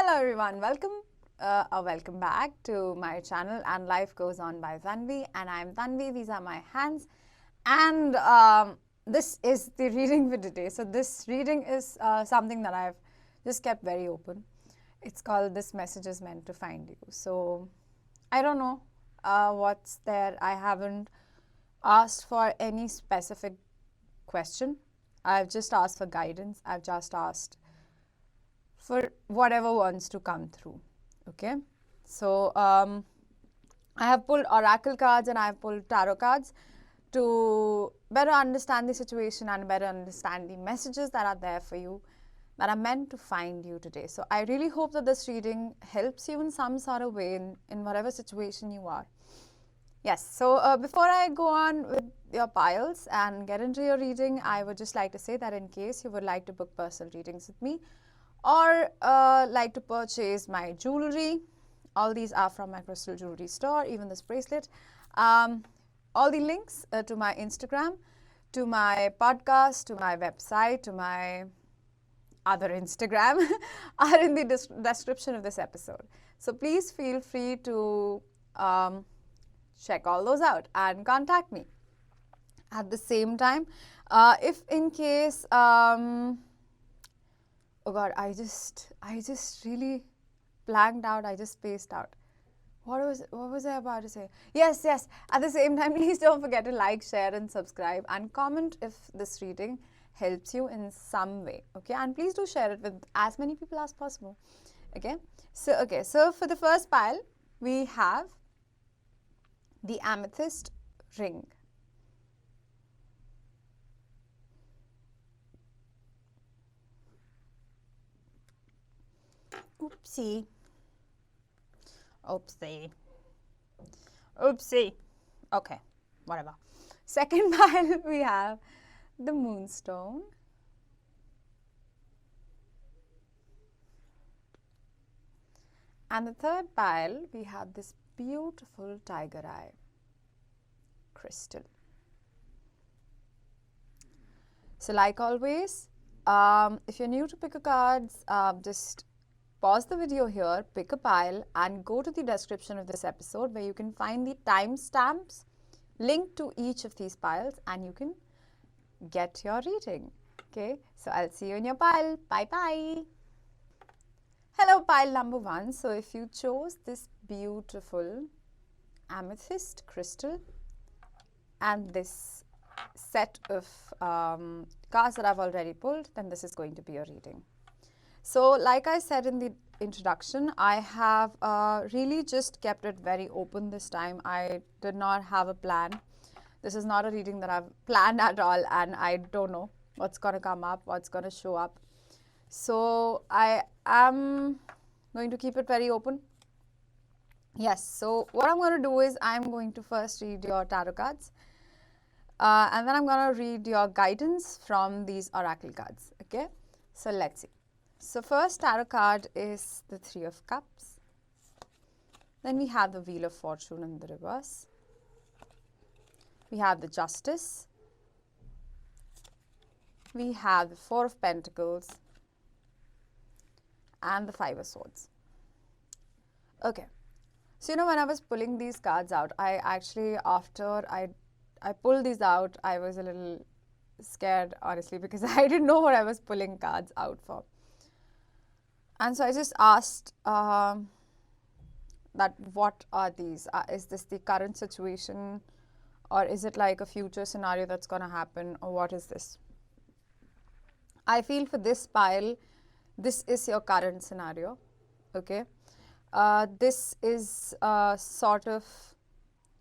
Hello everyone, welcome back to my channel and Life Goes On by Tanvi, and I'm Tanvi. These are my hands, and this is the reading for today. So this reading is something that I've just kept very open. It's called "This Message Is Meant to Find You." So I don't know what's there. I haven't asked for any specific question. I've just asked for guidance. I've just asked for whatever wants to come through. Okay, so I have pulled oracle cards and I have pulled tarot cards to better understand the situation and better understand the messages that are there for you, that are meant to find you today. So I really hope that this reading helps you in some sort of way in whatever situation you are. Yes, so before I go on with your piles and get into your reading, I would just like to say that in case you would like to book personal readings with me, or like to purchase my jewelry, all these are from my crystal jewelry store, even this bracelet. All the links to my Instagram, to my podcast, to my website, to my other Instagram are in the description of this episode. So please feel free to check all those out and contact me. At the same time, if in case oh God, I just really blanked out. I just spaced out. What was I about to say? Yes. At the same time, please don't forget to like, share, and subscribe, and comment if this reading helps you in some way. Okay, and please do share it with as many people as possible. Okay, so for the first pile, we have the amethyst ring. Oopsie. Okay, whatever. Second pile, we have the Moonstone. And the third pile, we have this beautiful tiger eye crystal. So like always, if you're new to pick a cards, just pause the video here, pick a pile, and go to the description of this episode where you can find the timestamps linked to each of these piles, and you can get your reading. Okay, so I'll see you in your pile. Bye bye. Hello, pile number 1. So if you chose this beautiful amethyst crystal and this set of cards that I've already pulled, then this is going to be your reading. So like I said in the introduction, I have really just kept it very open this time. I did not have a plan. This is not a reading that I've planned at all, and I don't know what's going to come up, what's going to show up. So I am going to keep it very open. Yes, so what I'm going to do is I'm going to first read your tarot cards, and then I'm going to read your guidance from these oracle cards. Okay, so let's see. So first tarot card is the 3 of Cups. Then we have the Wheel of Fortune in the reverse. We have the Justice. We have the 4 of Pentacles and the 5 of Swords. Okay, so when I was pulling these cards out, I actually, after I pulled these out, I was a little scared, honestly, because I didn't know what I was pulling cards out for. And so I just asked that what are these? Is this the current situation, or is it like a future scenario that's going to happen, or what is this? I feel for this pile, this is your current scenario. Okay, this is sort of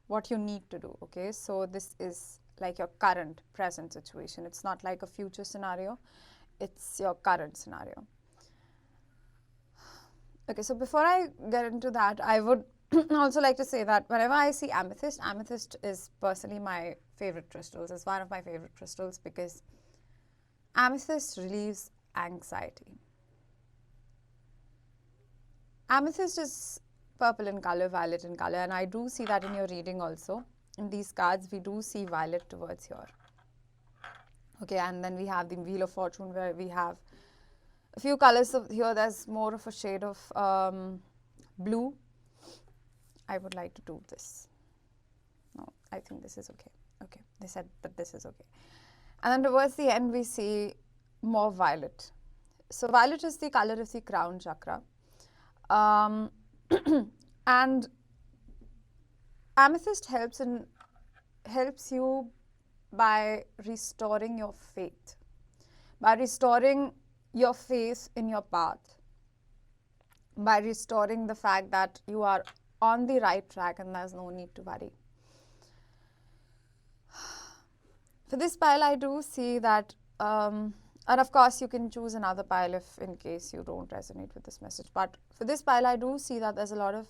what you need to do. Okay, so this is like your current present situation. It's not like a future scenario. It's your current scenario. Okay, so before I get into that, I would also like to say that whenever I see amethyst, amethyst is personally my favorite crystals. It's one of my favorite crystals because amethyst relieves anxiety. Amethyst is purple in color, violet in color, and I do see that in your reading also. In these cards, we do see violet towards here. Okay, and then we have the Wheel of Fortune where we have A few colors here, there's more of a shade of blue. I would like to do this. No, I think this is okay. Okay, they said that this is okay. And then towards the end, we see more violet. So violet is the color of the crown chakra. And amethyst helps you by restoring your faith, by restoring your faith in your path, by restoring the fact that you are on the right track and there's no need to worry. For this pile, I do see that, and of course you can choose another pile if in case you don't resonate with this message, but for this pile, I do see that there's a lot of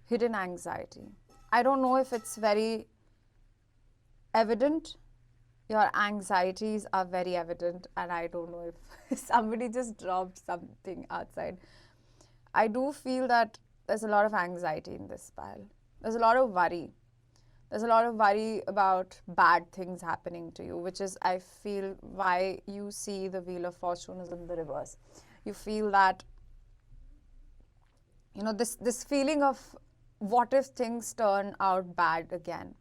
hidden anxiety. I don't know if it's very evident. Your anxieties are very evident, and I don't know if somebody just dropped something outside. I do feel that there's a lot of anxiety in this pile. There's a lot of worry. There's a lot of worry about bad things happening to you, which is, I feel, why you see the Wheel of Fortune is in the reverse. You feel that, you know, this feeling of what if things turn out bad again.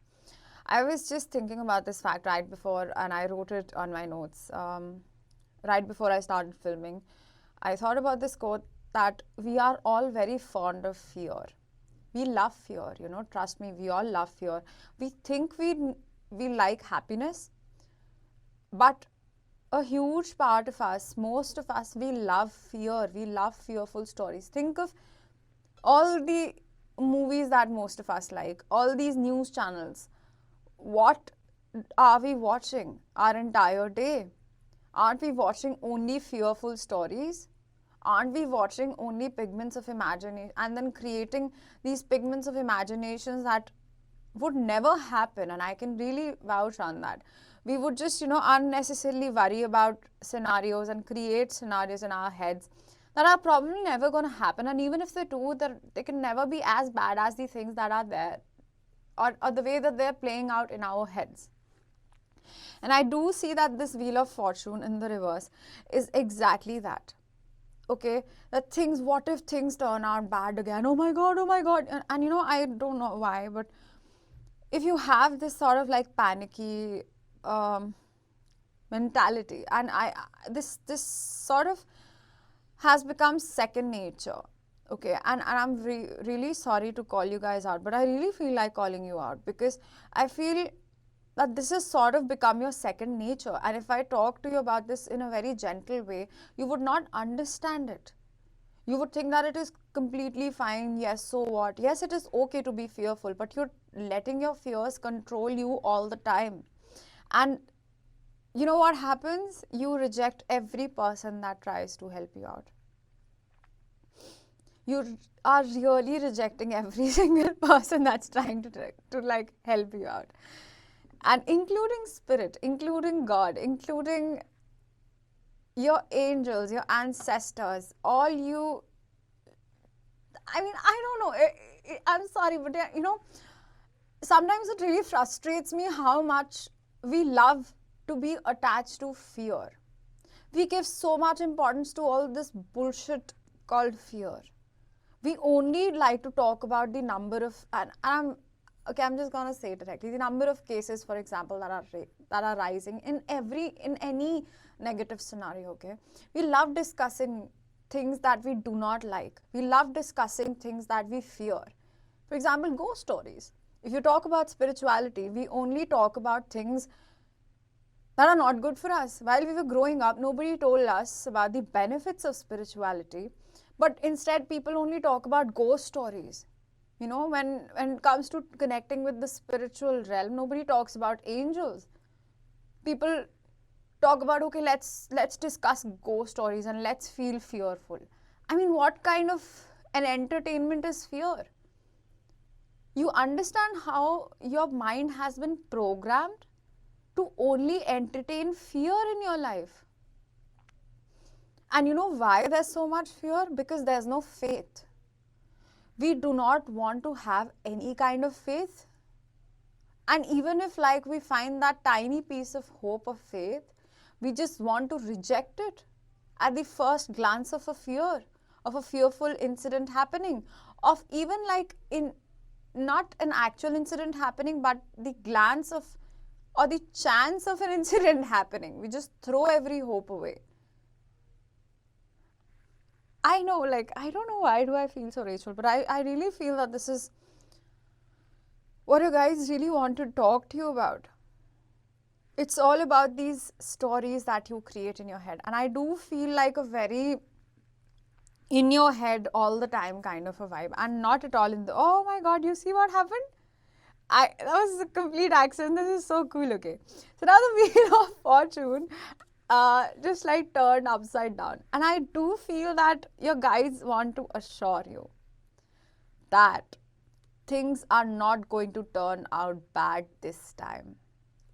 I was just thinking about this fact right before, and I wrote it on my notes. Right before I started filming, I thought about this quote that we are all very fond of fear. We love fear, you know, trust me, we all love fear. We think we like happiness, but a huge part of us, most of us, we love fear. We love fearful stories. Think of all the movies that most of us like, all these news channels. What are we watching our entire day? Aren't we watching only fearful stories? Aren't we watching only pigments of imagination and then creating these pigments of imaginations that would never happen? And I can really vouch on that. We would just, you know, unnecessarily worry about scenarios and create scenarios in our heads that are probably never going to happen. And even if they do, they can never be as bad as the things that are there, or the way that they're playing out in our heads. And I do see that this Wheel of Fortune in the reverse is exactly that. Okay, that things, what if things turn out bad again? Oh my God, oh my God. And you know, I don't know why, but if you have this sort of like panicky mentality, and this sort of has become second nature. Okay, and I'm really sorry to call you guys out, but I really feel like calling you out because I feel that this has sort of become your second nature. And if I talk to you about this in a very gentle way, you would not understand it. You would think that it is completely fine. Yes, so what? Yes, it is okay to be fearful, but you're letting your fears control you all the time. And you know what happens? You reject every person that tries to help you out. You are really rejecting every single person that's trying to like help you out. And including spirit, including God, including your angels, your ancestors, all you, I mean, I don't know, I'm sorry, but you know, sometimes it really frustrates me how much we love to be attached to fear. We give so much importance to all this bullshit called fear. We only like to talk about the number of, and I'm just gonna say it directly, the number of cases, for example, that are rising in any negative scenario. Okay, we love discussing things that we do not like. We love discussing things that we fear. For example, ghost stories. If you talk about spirituality, we only talk about things that are not good for us. While we were growing up, nobody told us about the benefits of spirituality, but instead people only talk about ghost stories. You know, when it comes to connecting with the spiritual realm, nobody talks about angels. People talk about, okay, let's discuss ghost stories and let's feel fearful. I mean, what kind of an entertainment is fear? You understand how your mind has been programmed to only entertain fear in your life. And you know why there's so much fear? Because there's no faith. We do not want to have any kind of faith. And even if like we find that tiny piece of hope of faith, we just want to reject it. at the first glance of a fear, of a fearful incident happening, of even like in not an actual incident happening, but the glance of or the chance of an incident happening. We just throw every hope away. I know, like, I don't know why do I feel so rageful, but I really feel that this is what you guys really want to talk to you about. It's all about these stories that you create in your head. And I do feel like a very in your head all the time kind of a vibe, and not at all in the, oh my god, you see what happened? That was a complete accident. This is so cool. Okay, so now the wheel of fortune just like turned upside down, and I do feel that your guides want to assure you that things are not going to turn out bad this time.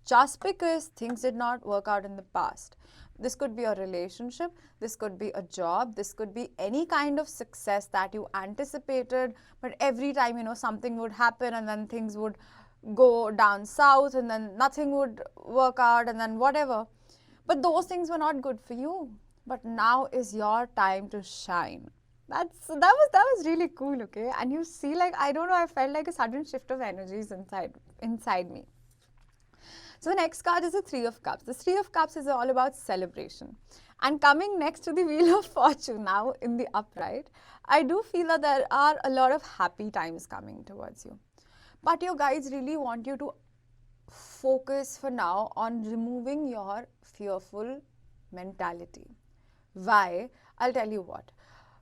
Just because things did not work out in the past. This could be a relationship, this could be a job, this could be any kind of success that you anticipated, but every time, you know, something would happen and then things would go down south and then nothing would work out and then whatever. But those things were not good for you. But now is your time to shine. That was really cool, okay? And you see, like, I don't know, I felt like a sudden shift of energies inside me. So the next card is the Three of Cups. The Three of Cups is all about celebration. And coming next to the Wheel of Fortune now in the upright, I do feel that there are a lot of happy times coming towards you. But your guides really want you to focus for now on removing your fearful mentality. Why? I'll tell you what.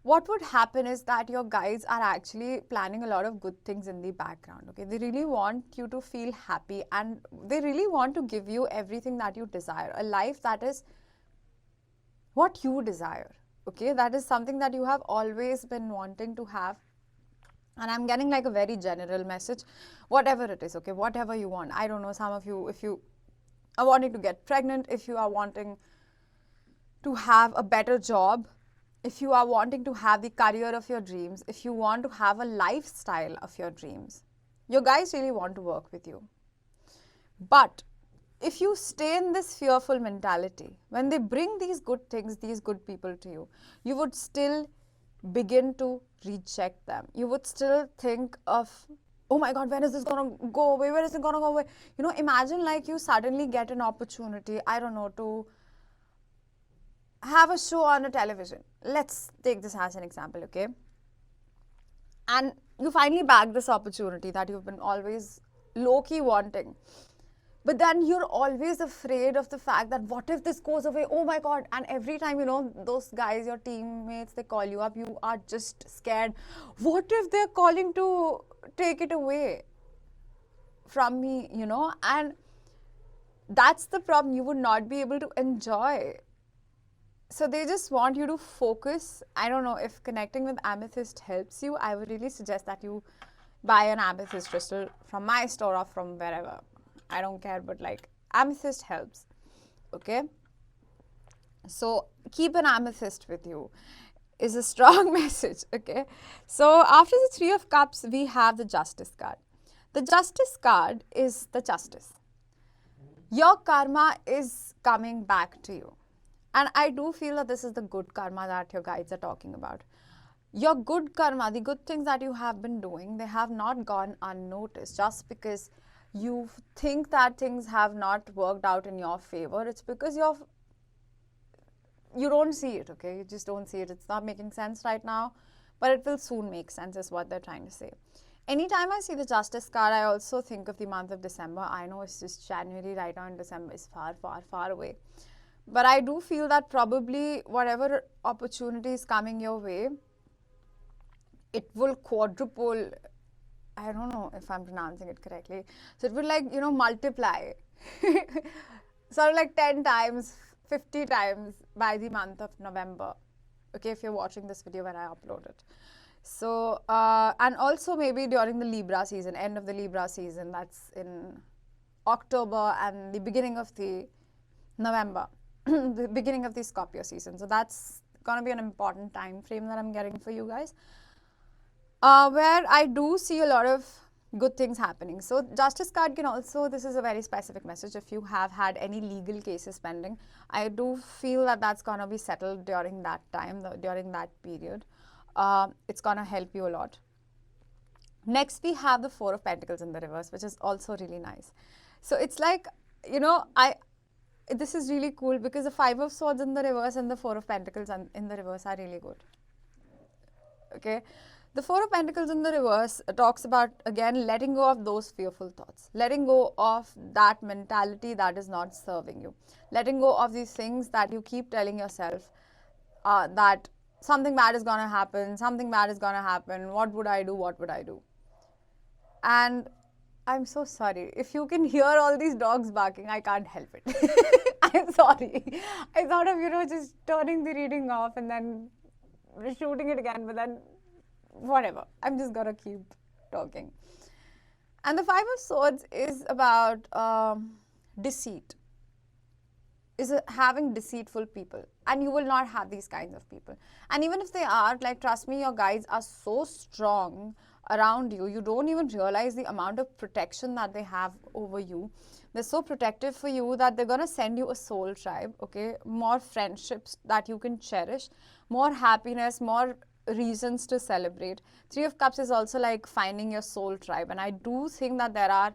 What would happen is that your guides are actually planning a lot of good things in the background. Okay, they really want you to feel happy and they really want to give you everything that you desire, a life that is what you desire. Okay, that is something that you have always been wanting to have. And I'm getting like a very general message, whatever it is, okay, whatever you want. I don't know, some of you, if you are wanting to get pregnant, if you are wanting to have a better job, if you are wanting to have the career of your dreams, if you want to have a lifestyle of your dreams, your guys really want to work with you. But if you stay in this fearful mentality, when they bring these good things, these good people to you, you would still begin to reject them. You would still think of, oh my god, when is this gonna go away? When is it gonna go away? You know, imagine like you suddenly get an opportunity, I don't know, to have a show on a television. Let's take this as an example, okay? And you finally bag this opportunity that you've been always low-key wanting. But then you're always afraid of the fact that what if this goes away? Oh my god. And every time, you know, those guys, your teammates, they call you up, you are just scared. What if they're calling to take it away from me, you know? And that's the problem. You would not be able to enjoy. So they just want you to focus. I don't know if connecting with Amethyst helps you. I would really suggest that you buy an Amethyst crystal from my store or from wherever. I don't care, but like Amethyst helps. Okay. So keep an Amethyst with you is a strong message. Okay. So after the Three of Cups, we have the Justice card. The Justice card is the justice. Your karma is coming back to you. And I do feel that this is the good karma that your guides are talking about. Your good karma, the good things that you have been doing, they have not gone unnoticed just because you think that things have not worked out in your favor. It's because you don't see it, okay? You just don't see it. It's not making sense right now, but it will soon make sense is what they're trying to say. Anytime I see the Justice card, I also think of the month of December. I know it's just January right now, and December is far, far, far away. But I do feel that probably whatever opportunity is coming your way, it will quadruple. I don't know if I'm pronouncing it correctly. So it will like, you know, multiply. Sort of like 10 times, 50 times by the month of November. Okay, if you're watching this video when I upload it. So, and also maybe during the Libra season, end of the Libra season, that's in October and the beginning of the November. The beginning of the Scorpio season. So that's going to be an important time frame that I'm getting for you guys. Where I do see a lot of good things happening. So justice card can also, this is a very specific message. If you have had any legal cases pending, I do feel that that's going to be settled during that time, during that period. It's going to help you a lot. Next, we have the Four of Pentacles in the reverse, which is also really nice. So it's like, you know, this is really cool because the Five of Swords in the reverse and the Four of Pentacles in the reverse are really good. Okay. The Four of Pentacles in the reverse talks about, again, letting go of those fearful thoughts, letting go of that mentality that is not serving you, letting go of these things that you keep telling yourself that something bad is going to happen, something bad is going to happen, what would I do, what would I do? And I'm so sorry. If you can hear all these dogs barking, I can't help it. I'm sorry. I thought of, you know, just turning the reading off and then shooting it again, but then whatever. I'm just gonna keep talking. And the Five of Swords is about deceit. Is having deceitful people, and you will not have these kinds of people. And even if they are, like, trust me, your guides are so strong around you, you don't even realize the amount of protection that they have over you. They're so protective for you that they're going to send you a soul tribe, okay? More friendships that you can cherish, more happiness, more reasons to celebrate. Three of Cups is also like finding your soul tribe, and I do think that there are,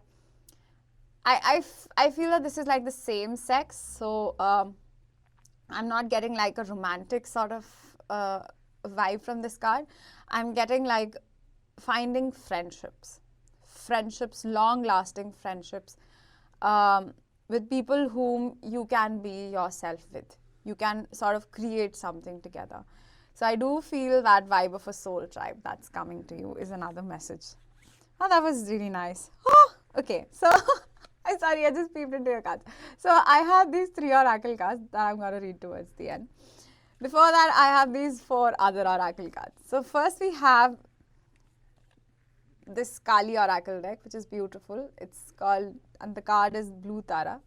I feel that this is like the same sex, so I'm not getting like a romantic sort of vibe from this card. I'm getting like finding friendships, long-lasting friendships with people whom you can be yourself with. You can sort of create something together. So I do feel that vibe of a soul tribe that's coming to you is another message. Oh, that was really nice. Oh, okay, so I'm sorry, I just peeped into your cards. So I have these 3 oracle cards that I'm going to read towards the end. Before that, I have these 4 other oracle cards. So first we have this Kali oracle deck, which is beautiful. It's called, and the card is Blue Tara.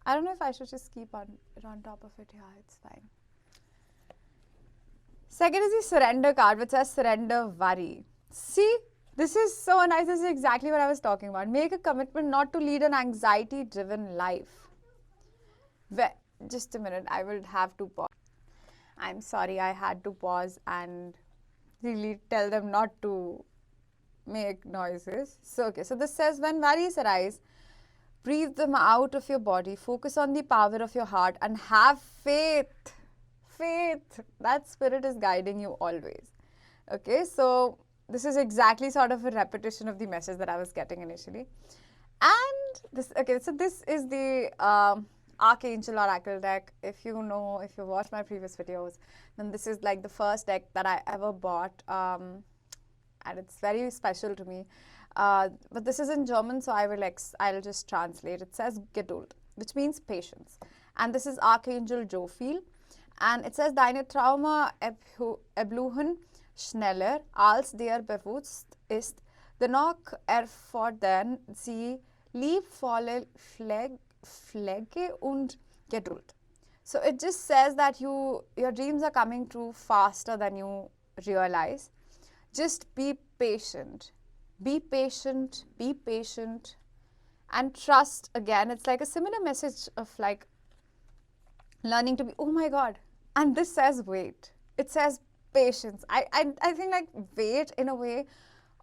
I don't know if I should just keep it on top of it. Yeah, it's fine. Second is the Surrender card, which says Surrender Worry. See, this is so nice. This is exactly what I was talking about. Make a commitment not to lead an anxiety-driven life. Just a minute, I will have to pause. I'm sorry, I had to pause and really tell them not to make noises. So, okay, so this says, when worries arise, breathe them out of your body, focus on the power of your heart, and have faith. Faith. That spirit is guiding you always. Okay, so this is exactly sort of a repetition of the message that I was getting initially. And this, okay, so this is the Archangel Oracle deck. If you know, if you watched my previous videos, then this is like the first deck that I ever bought, and it's very special to me. But this is in German, so I'll just translate. It says Geduld, which means patience. And this is Archangel Jophiel. And it says, Deine Trauma erbluchen schneller, als dir bewusst ist, dennoch erfordern sie liebvolle Pflege und Geduld. So it just says that your dreams are coming true faster than you realize. Just be patient. Be patient, be patient, and trust. Again, it's like a similar message of like learning to be, oh my God. And this says wait. It says patience. I think like wait in a way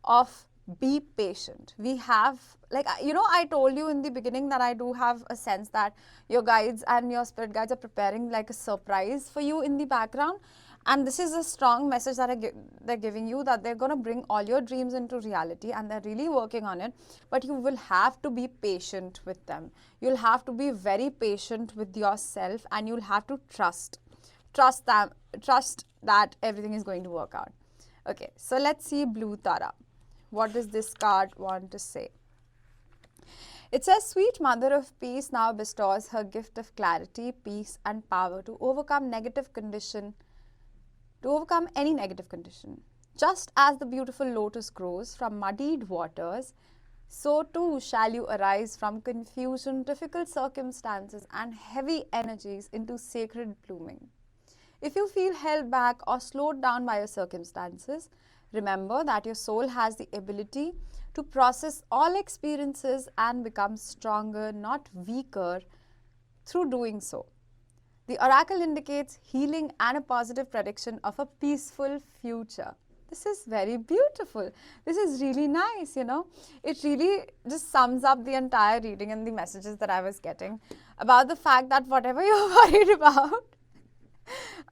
of be patient. We have, like, you know, I told you in the beginning that I do have a sense that your guides and your spirit guides are preparing like a surprise for you in the background. And this is a strong message that they're giving you, that they're going to bring all your dreams into reality, and they're really working on it. But you will have to be patient with them. You'll have to be very patient with yourself, and you'll have to trust that everything is going to work out. Okay, so let's see Blue Tara. What does this card want to say? It says, Sweet Mother of Peace now bestows her gift of clarity, peace, and power to overcome any negative condition. Just as the beautiful lotus grows from muddied waters, so too shall you arise from confusion, difficult circumstances, and heavy energies into sacred blooming. If you feel held back or slowed down by your circumstances, Remember that your soul has the ability to process all experiences and become stronger, not weaker, through doing so. The oracle indicates healing and a positive prediction of a peaceful future. This is very beautiful. This is really nice, you know. It really just sums up the entire reading and the messages that I was getting about the fact that whatever you're worried about,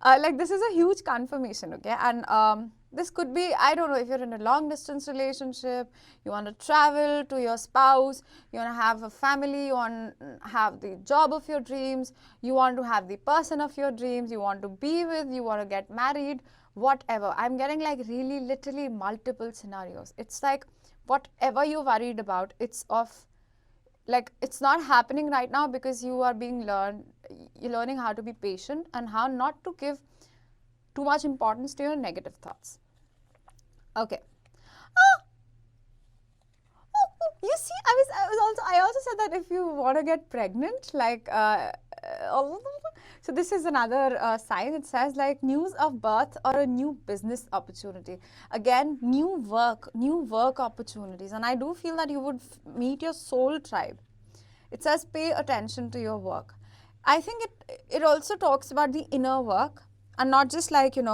like this is a huge confirmation, okay? And this could be, I don't know, if you're in a long distance relationship, you want to travel to your spouse, you want to have a family, you want to have the job of your dreams, you want to have the person of your dreams, you want to be with, you want to get married, whatever. I'm getting like really literally multiple scenarios. It's like whatever you're worried about, it's not happening right now because you're learning how to be patient and how not to give too much importance to your negative thoughts. Okay. You see, I also said that if you want to get pregnant, so this is another sign. It says like news of birth or a new business opportunity. Again, new work opportunities. And I do feel that you would meet your soul tribe. It says pay attention to your work. I think it also talks about the inner work and not just like, wish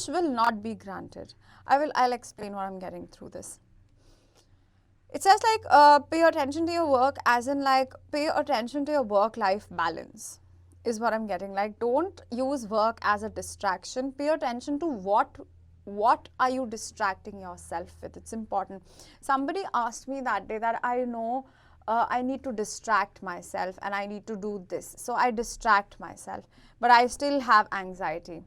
will not be granted. I'll explain what I'm getting through this. It says like pay attention to your work, as in like pay attention to your work-life balance is what I'm getting. Like don't use work as a distraction. Pay attention to what are you distracting yourself with. It's important. Somebody asked me that day that I know I need to distract myself and I need to do this. So I distract myself, but I still have anxiety.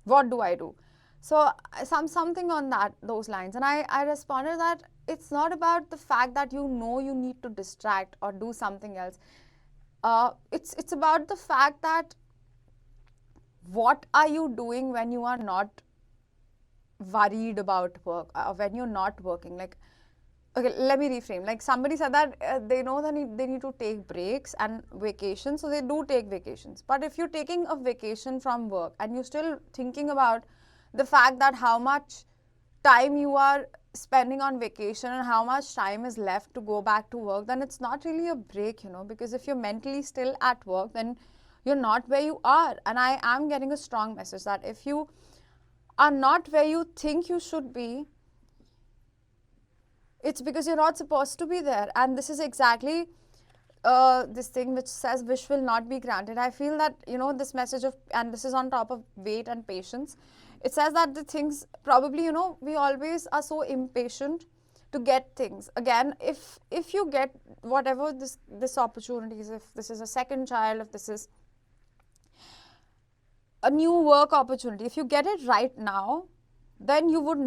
What do I do? So something on those lines. And I responded that it's not about the fact that you need to distract or do something else. It's about the fact that what are you doing when you are not worried about work or when you're not working. Like, okay, let me reframe. Like somebody said that they know that they need to take breaks and vacations, so they do take vacations. But if you're taking a vacation from work and you're still thinking about the fact that how much time you are spending on vacation and how much time is left to go back to work, then it's not really a break, because if you're mentally still at work, then you're not where you are. And I am getting a strong message that if you are not where you think you should be, it's because you're not supposed to be there. And this is exactly this thing which says wish will not be granted. I feel that, this message and this is on top of wait and patience. It says that the things probably, we always are so impatient to get things. Again, if you get whatever this opportunity is, if this is a second child, if this is a new work opportunity, if you get it right now, then you would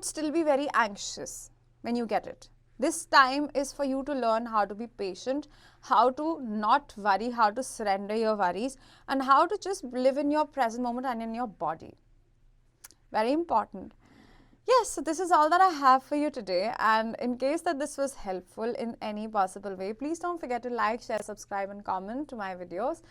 still be very anxious when you get it. This time is for you to learn how to be patient, how to not worry, how to surrender your worries, and how to just live in your present moment and in your body. Very important. Yes, so this is all that I have for you today. And in case that this was helpful in any possible way, please don't forget to like, share, subscribe, and comment to my videos.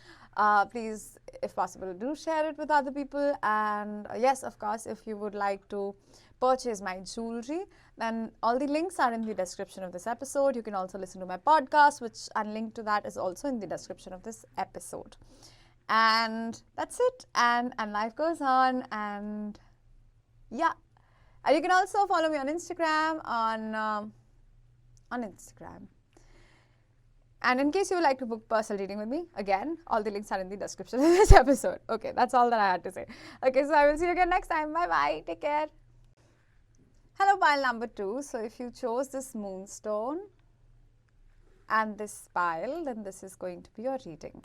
Please, if possible, do share it with other people. And yes, of course, if you would like to purchase my jewelry, then all the links are in the description of this episode. You can also listen to my podcast, which link to that is also in the description of this episode. And that's it. And life goes on. And yeah. And you can also follow me on Instagram, on Instagram. And in case you would like to book personal reading with me, again, all the links are in the description of this episode. Okay, that's all that I had to say. Okay, so I will see you again next time. Bye-bye. Take care. Hello, pile number 2. So if you chose this Moonstone and this pile, then this is going to be your reading.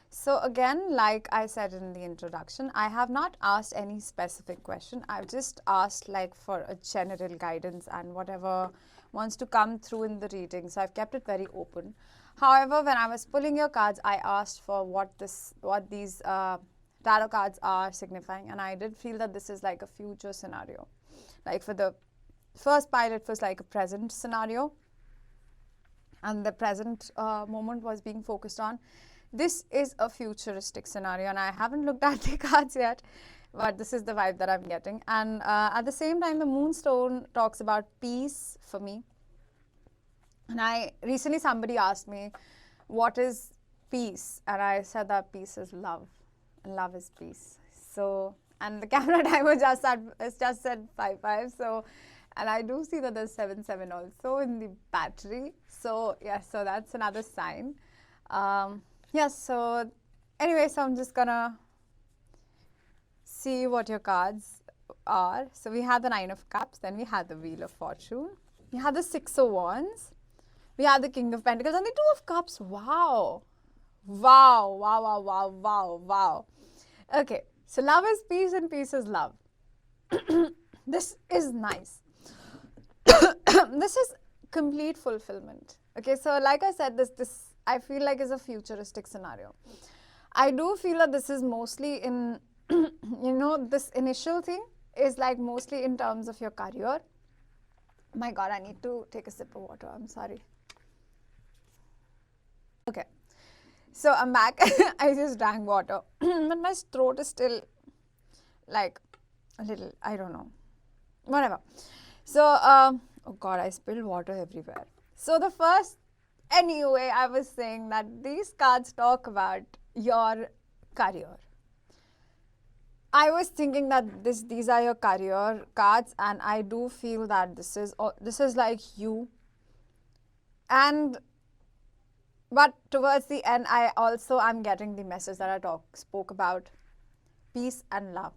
So again, like I said in the introduction, I have not asked any specific question. I've just asked like for a general guidance and whatever wants to come through in the reading. So I've kept it very open. However, when I was pulling your cards, I asked for what these tarot cards are signifying, and I did feel that this is like a future scenario. Like for the first pile, it was like a present scenario, and the present moment was being focused on. this is a futuristic scenario, and I haven't looked at the cards yet, but this is the vibe that I'm getting. And at the same time, the Moonstone talks about peace for me. And recently somebody asked me, what is peace? And I said that peace is love, and love is peace. So, and the camera timer just said 5-5. So, and I do see that there's 7-7 also in the battery. So yes, so that's another sign. Yes, so anyway, so I'm just gonna see what your cards are. So we have the 9 of Cups, then we have the Wheel of Fortune, we have the 6 of Wands, we have the King of Pentacles, and the 2 of Cups. Wow. Wow, wow, wow, wow, wow, wow. Okay, so love is peace and peace is love. This is nice. This is complete fulfillment. Okay, so like I said, this I feel like is a futuristic scenario. I do feel that this is mostly in, this initial thing is like mostly in terms of your career. My God, I need to take a sip of water. I'm sorry. Okay, so I'm back. I just drank water, but my throat is still like a little, I don't know, whatever. So, oh God, I spilled water everywhere. So the first, anyway, I was saying that these cards talk about your career. I was thinking that these are your career cards, and I do feel that this is like you. And but towards the end, I'm getting the message that I spoke about peace and love.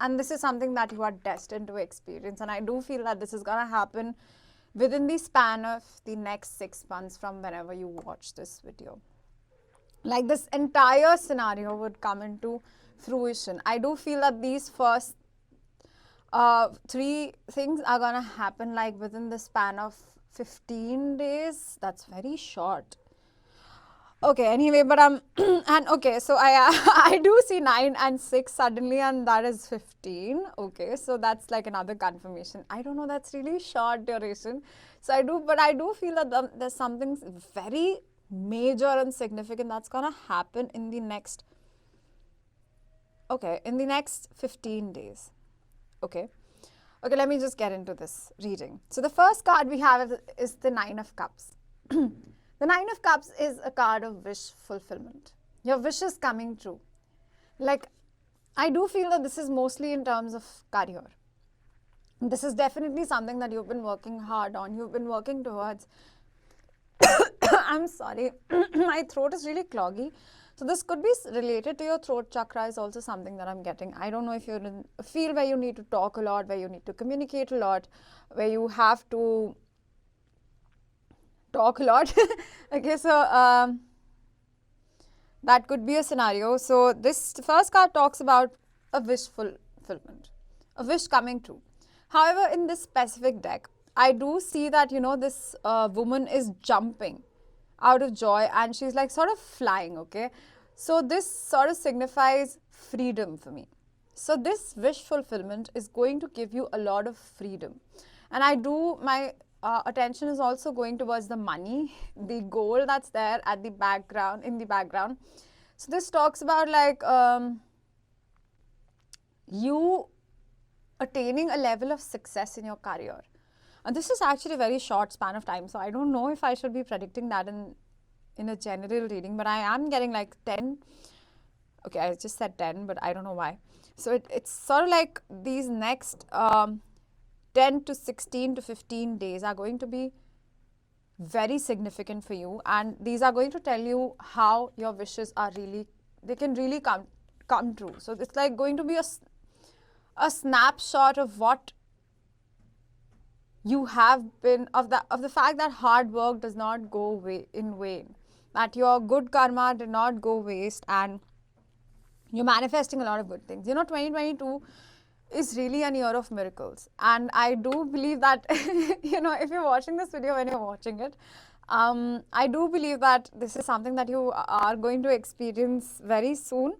And this is something that you are destined to experience. And I do feel that this is going to happen within the span of the next 6 months from whenever you watch this video. Like this entire scenario would come into fruition. I do feel that these first 3 things are going to happen like within the span of 15 days. That's very short. Okay, anyway, but and okay, so I do see 9 and 6 suddenly, and that is 15. Okay, so that's like another confirmation. I don't know, that's really short duration. So I do feel that there's something very major and significant that's gonna happen in the next 15 days. Okay, let me just get into this reading. So the first card we have is the 9 of Cups. The 9 of Cups is a card of wish fulfillment. Your wish is coming true. Like, I do feel that this is mostly in terms of career. This is definitely something that you've been working hard on. You've been working towards. I'm sorry. My throat is really cloggy. So this could be related to your throat chakra is also something that I'm getting. I don't know if you're in a field where you need to talk a lot, where you need to communicate a lot, where you have to talk a lot. Okay, so that could be a scenario. So this first card talks about a wish fulfillment, a wish coming true. However, in this specific deck, I do see that, this woman is jumping out of joy and she's like sort of flying, okay? So this sort of signifies freedom for me. So this wish fulfillment is going to give you a lot of freedom. And my attention is also going towards the money, the goal that's there in the background. So this talks about like you attaining a level of success in your career. And this is actually a very short span of time. So I don't know if I should be predicting that in a general reading, but I am getting like 10. Okay, I just said 10, but I don't know why. So it's sort of like these next 10 to 16 to 15 days are going to be very significant for you, and these are going to tell you how your wishes are they can really come true. So it's like going to be a snapshot of what you have been, of the fact that hard work does not go in vain, that your good karma did not go waste, and you're manifesting a lot of good things. 2022 is really an year of miracles, and I do believe that if you're watching this video when you're watching it, I do believe that this is something that you are going to experience very soon.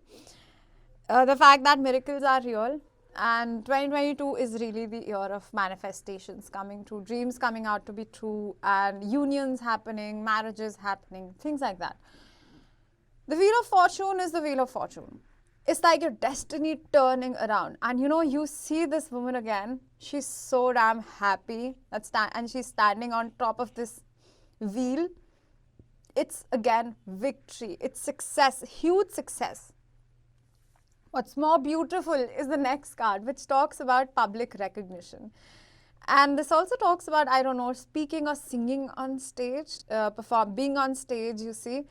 The fact that miracles are real, and 2022 is really the year of manifestations coming true, dreams coming out to be true, and unions happening, marriages happening, things like that. The Wheel of Fortune is the Wheel of Fortune. It's like your destiny turning around. And you know, you see this woman again. She's so damn happy. And she's standing on top of this wheel. It's again victory. It's success. Huge success. What's more beautiful is the next card, which talks about public recognition. And this also talks about, I don't know, speaking or singing on stage, being on stage, you see.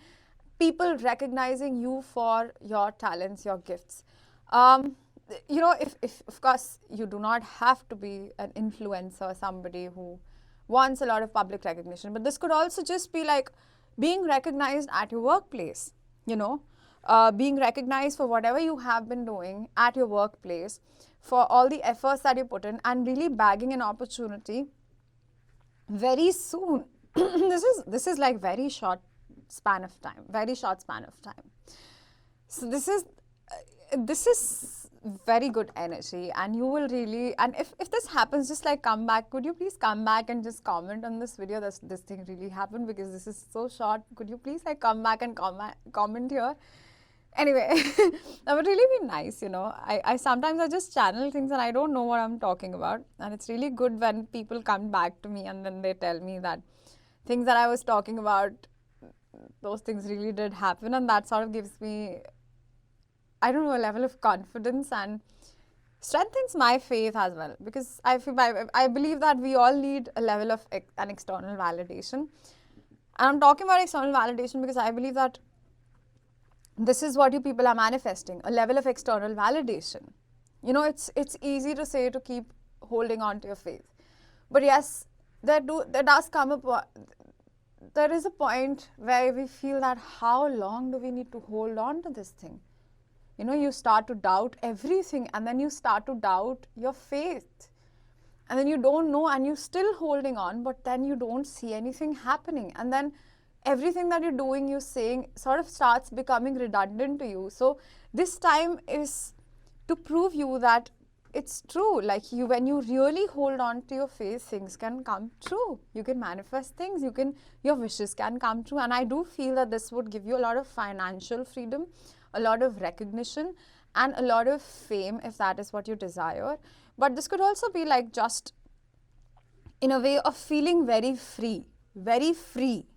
People recognizing you for your talents, your gifts. You know, if of course you do not have to be an influencer, somebody who wants a lot of public recognition, but this could also just be like being recognized at your workplace, you know, being recognized for whatever you have been doing at your workplace, for all the efforts that you put in, and really bagging an opportunity very soon. This is like very short span of time, very short span of time. So this is very good energy, and you will really, and if this happens, just like come back, could you please come back and just comment on this video, this thing really happened, because this is so short. Could you please like come back and comment here? Anyway, that would really be nice, you know. I sometimes I just channel things and I don't know what I'm talking about, and it's really good when people come back to me and then they tell me that things that I was talking about, those things really did happen, and that sort of gives me, I don't know, a level of confidence and strengthens my faith as well, because I believe that we all need a level of an external validation. And I'm talking about external validation because I believe that this is what you people are manifesting, a level of external validation. You know, it's easy to say to keep holding on to your faith. But yes, there does come there is a point where we feel that how long do we need to hold on to this thing? You know, you start to doubt everything, and then you start to doubt your faith. And then you don't know, and you're still holding on, but then you don't see anything happening. And then everything that you're doing, you're saying, sort of starts becoming redundant to you. So this time is to prove you that it's true. Like when you really hold on to your faith, things can come true. You can manifest things. Your wishes can come true. And I do feel that this would give you a lot of financial freedom, a lot of recognition, and a lot of fame if that is what you desire. But this could also be like just in a way of feeling very free, very free.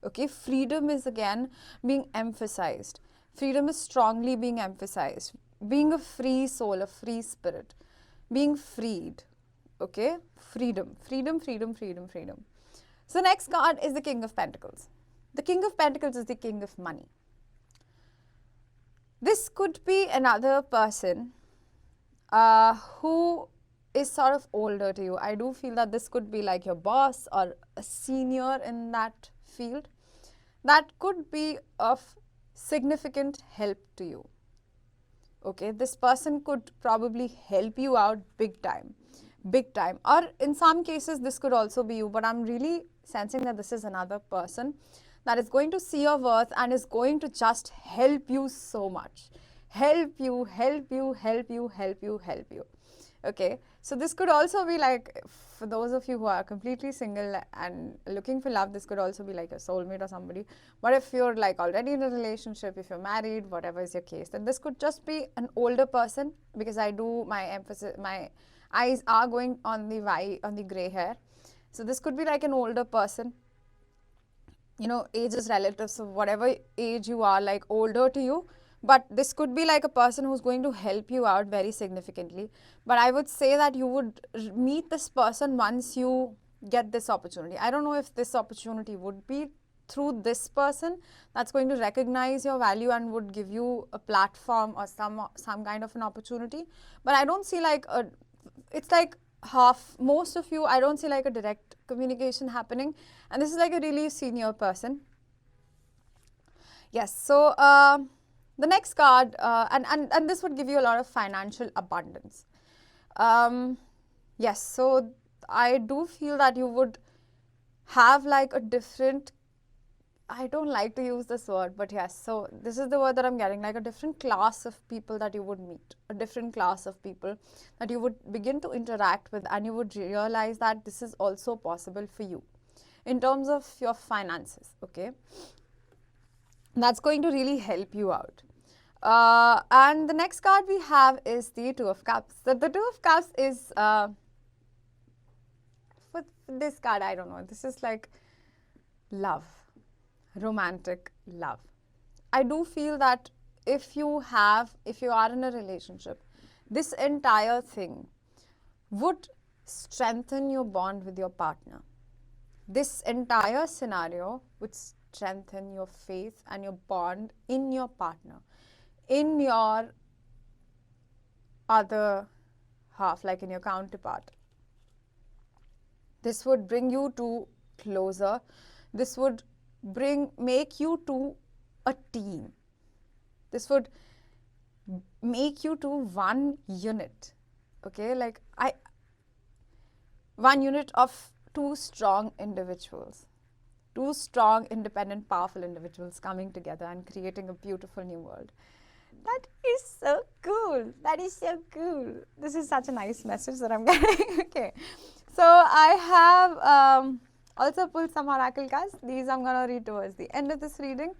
Okay, freedom is again being emphasized. Freedom is strongly being emphasized. Being a free soul, a free spirit, being freed. Okay, freedom, freedom, freedom, freedom, freedom. So the next card is the King of Pentacles. The King of Pentacles is the king of money. This could be another person who is sort of older to you. I do feel that this could be like your boss or a senior in that field. That could be of significant help to you. Okay, this person could probably help you out big time, big time. Or in some cases, this could also be you, but I'm really sensing that this is another person that is going to see your worth and is going to just help you so much. Help you, help you, help you, help you, help you. Okay, so this could also be like, for those of you who are completely single and looking for love, this could also be like a soulmate or somebody. But if you're like already in a relationship, if you're married, whatever is your case, then this could just be an older person, because I do my eyes are going on the gray hair. So this could be like an older person. You know, age is relative, so whatever age you are, like older to you. But this could be like a person who's going to help you out very significantly. But I would say that you would meet this person once you get this opportunity. I don't know if this opportunity would be through this person that's going to recognize your value and would give you a platform or some kind of an opportunity. But I don't see like it's like most of you, I don't see like a direct communication happening. And this is like a really senior person. Yes, so the next card, and this would give you a lot of financial abundance. Yes, so I do feel that you would have like a different, I don't like to use this word, but yes, so this is the word that I'm getting, like a different class of people that you would meet, a different class of people that you would begin to interact with, and you would realize that this is also possible for you in terms of your finances, okay? That's going to really help you out. And the next card we have is the Two of Cups. So the Two of Cups is, for this card, I don't know, this is like love, romantic love. I do feel that if you are in a relationship, this entire thing would strengthen your bond with your partner. This entire scenario would strengthen your faith and your bond in your partner, in your other half, like in your counterpart. This would bring you to closer. This would make you to a team. This would make you to one unit. Okay, like one unit of two strong individuals, two strong, independent, powerful individuals coming together and creating a beautiful new world. That is so cool. That is so cool. This is such a nice message that I'm getting. Okay. So I have also pulled some oracle cards. These I'm going to read towards the end of this reading.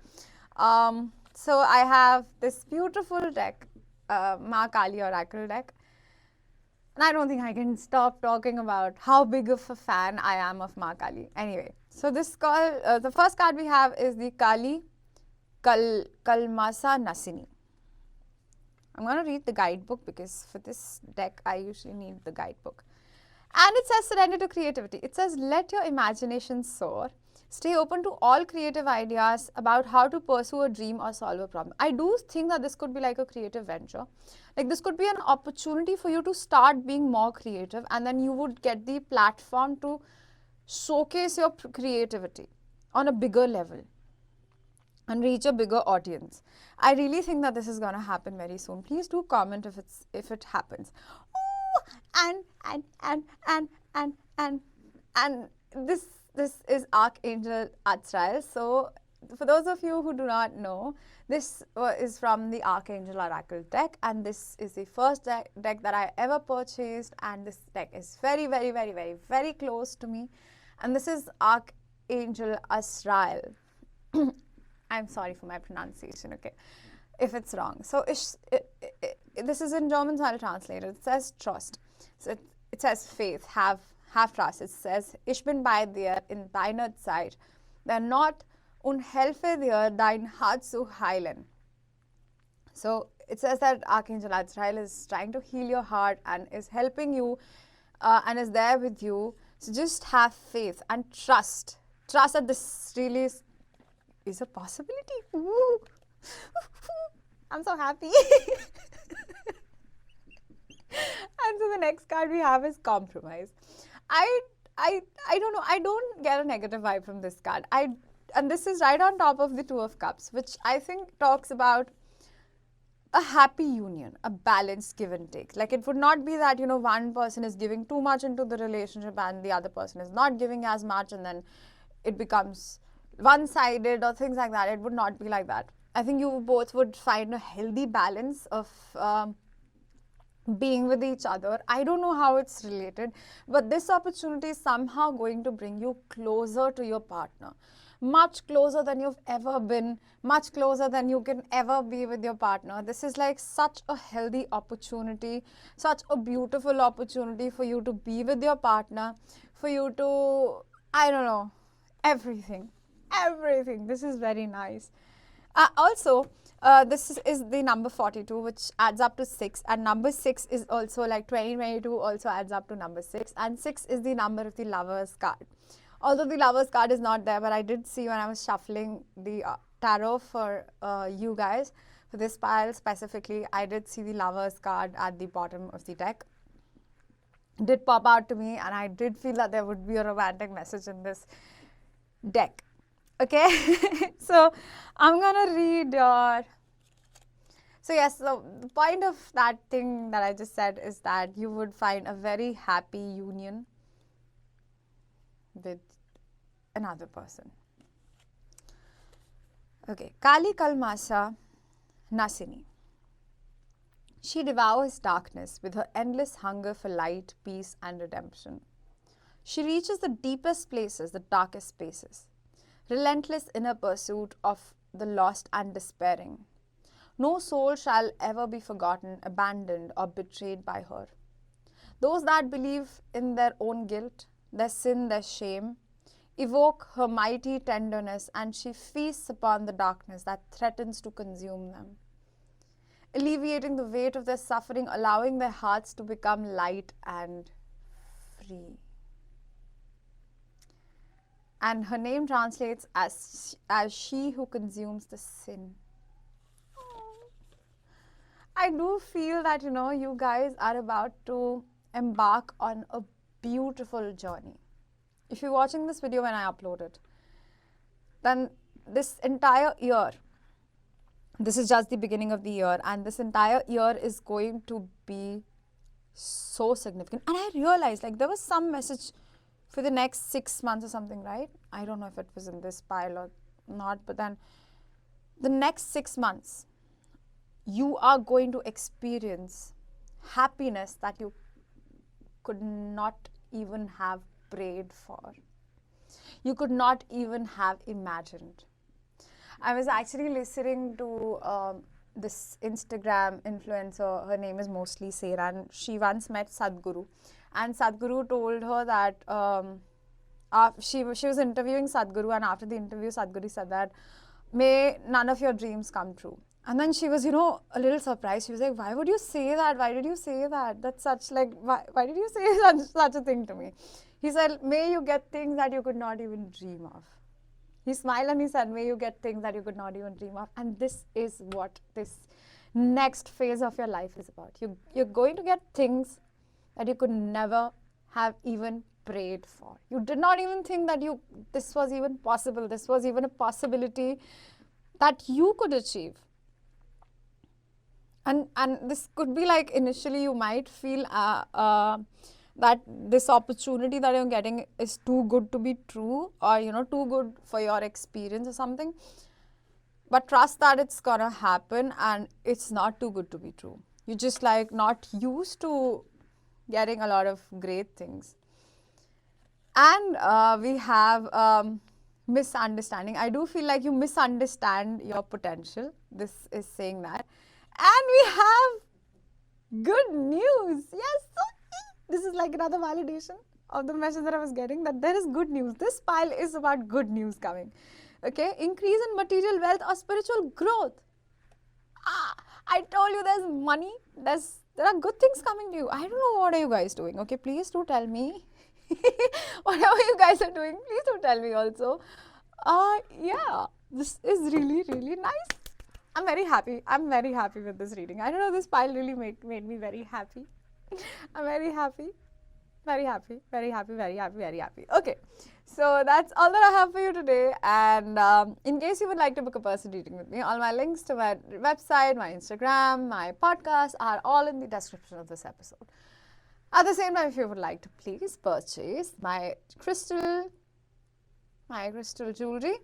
So I have this beautiful deck, Ma Kali Oracle deck. And I don't think I can stop talking about how big of a fan I am of Ma Kali. Anyway, so this the first card we have is the Kali Kalmasa Nasini. I'm going to read the guidebook because for this deck, I usually need the guidebook. And it says surrender to creativity. It says let your imagination soar. Stay open to all creative ideas about how to pursue a dream or solve a problem. I do think that this could be like a creative venture. Like this could be an opportunity for you to start being more creative, and then you would get the platform to showcase your creativity on a bigger level and reach a bigger audience. I really think that this is going to happen very soon. Please do comment if it happens. Oh, and this is Archangel Azrael. So for those of you who do not know, this is from the Archangel Oracle deck, and this is the first deck that I ever purchased, and this deck is very, very, very, very, very close to me. And this is Archangel Azrael. I'm sorry for my pronunciation, okay, if it's wrong. So this is in German, so I'll translate it. It says trust. So it says faith, have trust. It says, ich bin bei dir in deiner Zeit, der Not und helfe dir dein Herz zu heilen. So it says that Archangel Azrael is trying to heal your heart and is helping you and is there with you. So just have faith and trust. Trust that this really is a possibility. Ooh. I'm so happy. And so the next card we have is compromise. I don't know. I don't get a negative vibe from this card. And this is right on top of the Two of Cups, which I think talks about a happy union, a balanced give and take. Like it would not be that, one person is giving too much into the relationship and the other person is not giving as much, and then it becomes one-sided or things like that. It would not be like that. I think you both would find a healthy balance of being with each other. I don't know how it's related, but this opportunity is somehow going to bring you closer to your partner. Much closer than you've ever been, much closer than you can ever be with your partner. This is like such a healthy opportunity, such a beautiful opportunity for you to be with your partner, for you to, I don't know, everything. This is very nice. Also, this is the number 42, which adds up to 6, and number 6 is also like 2022 also adds up to number 6, and 6 is the number of the Lovers card. Although the Lovers card is not there, but I did see when I was shuffling the tarot for you guys, for this pile specifically, I did see the Lovers card at the bottom of the deck. It did pop out to me, and I did feel that there would be a romantic message in this deck. Okay, so I'm gonna read your. So yes, so the point of that thing that I just said is that you would find a very happy union with another person. Okay, Kali Kalmasa Nasini. She devours darkness with her endless hunger for light, peace, and redemption. She reaches the deepest places, the darkest spaces. Relentless in her pursuit of the lost and despairing. No soul shall ever be forgotten, abandoned, or betrayed by her. Those that believe in their own guilt, their sin, their shame, evoke her mighty tenderness, and she feasts upon the darkness that threatens to consume them, alleviating the weight of their suffering, allowing their hearts to become light and free. And her name translates as she who consumes the sin. I do feel that, you guys are about to embark on a beautiful journey. If you're watching this video when I upload it, then this entire year, this is just the beginning of the year, and this entire year is going to be so significant. And I realized, like, there was some message for the next 6 months or something, right? I don't know if it was in this pile or not, but then the next 6 months, you are going to experience happiness that you could not even have prayed for. You could not even have imagined. I was actually listening to this Instagram influencer. Her name is mostly Seera, and she once met Sadhguru. And Sadhguru told her that she was interviewing Sadhguru, and after the interview, Sadhguru said that, may none of your dreams come true. And then she was, a little surprised. She was like, why would you say that? Why did you say that? That's such like, why did you say such a thing to me? He said, may you get things that you could not even dream of. He smiled and he said, may you get things that you could not even dream of. And this is what this next phase of your life is about. You're going to get things that you could never have even prayed for. You did not even think that this was even possible. This was even a possibility that you could achieve. And this could be like, initially you might feel that this opportunity that you're getting is too good to be true, or too good for your experience or something. But trust that it's gonna happen, and it's not too good to be true. You're just like not used to getting a lot of great things. And we have misunderstanding. I do feel like you misunderstand your potential. This is saying that. And we have good news. Yes, this is like another validation of the message that I was getting, that there is good news. This pile is about good news coming. Okay, increase in material wealth or spiritual growth. I told you there's money. There are good things coming to you. I don't know what are you guys doing. Okay, please do tell me. Whatever you guys are doing, please do tell me also. Yeah, this is really, really nice. I'm very happy. I'm very happy with this reading. I don't know, this pile really made me very happy. I'm very happy. Very happy, very happy, very happy, very happy. Okay, so that's all that I have for you today. And in case you would like to book a personal reading with me, all my links to my website, my Instagram, my podcast are all in the description of this episode. At the same time, if you would like to please purchase my crystal jewelry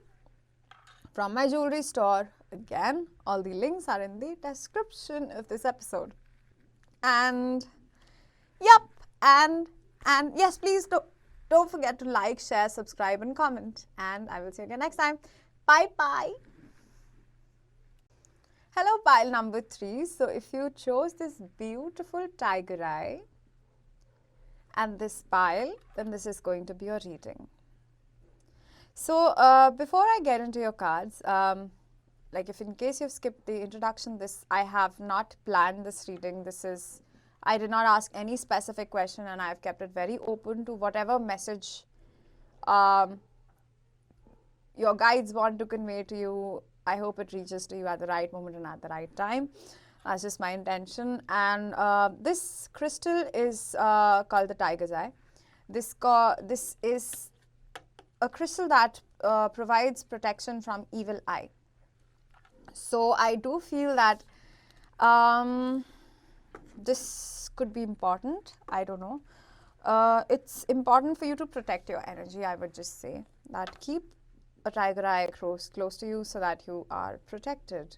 from my jewelry store, again, all the links are in the description of this episode. And yep, and yes, please don't forget to like, share, subscribe, and comment. And I will see you again next time. Bye bye. Hello, pile number 3. So if you chose this beautiful tiger eye and this pile, then this is going to be your reading. So before I get into your cards, like if in case you've skipped the introduction, I have not planned this reading. I did not ask any specific question, and I've kept it very open to whatever message your guides want to convey to you. I hope it reaches to you at the right moment and at the right time. That's just my intention. And this crystal is called the tiger's eye. This is a crystal that provides protection from evil eye. So I do feel that this could be important. I don't know. It's important for you to protect your energy. I would just say that keep a tiger eye close to you so that you are protected.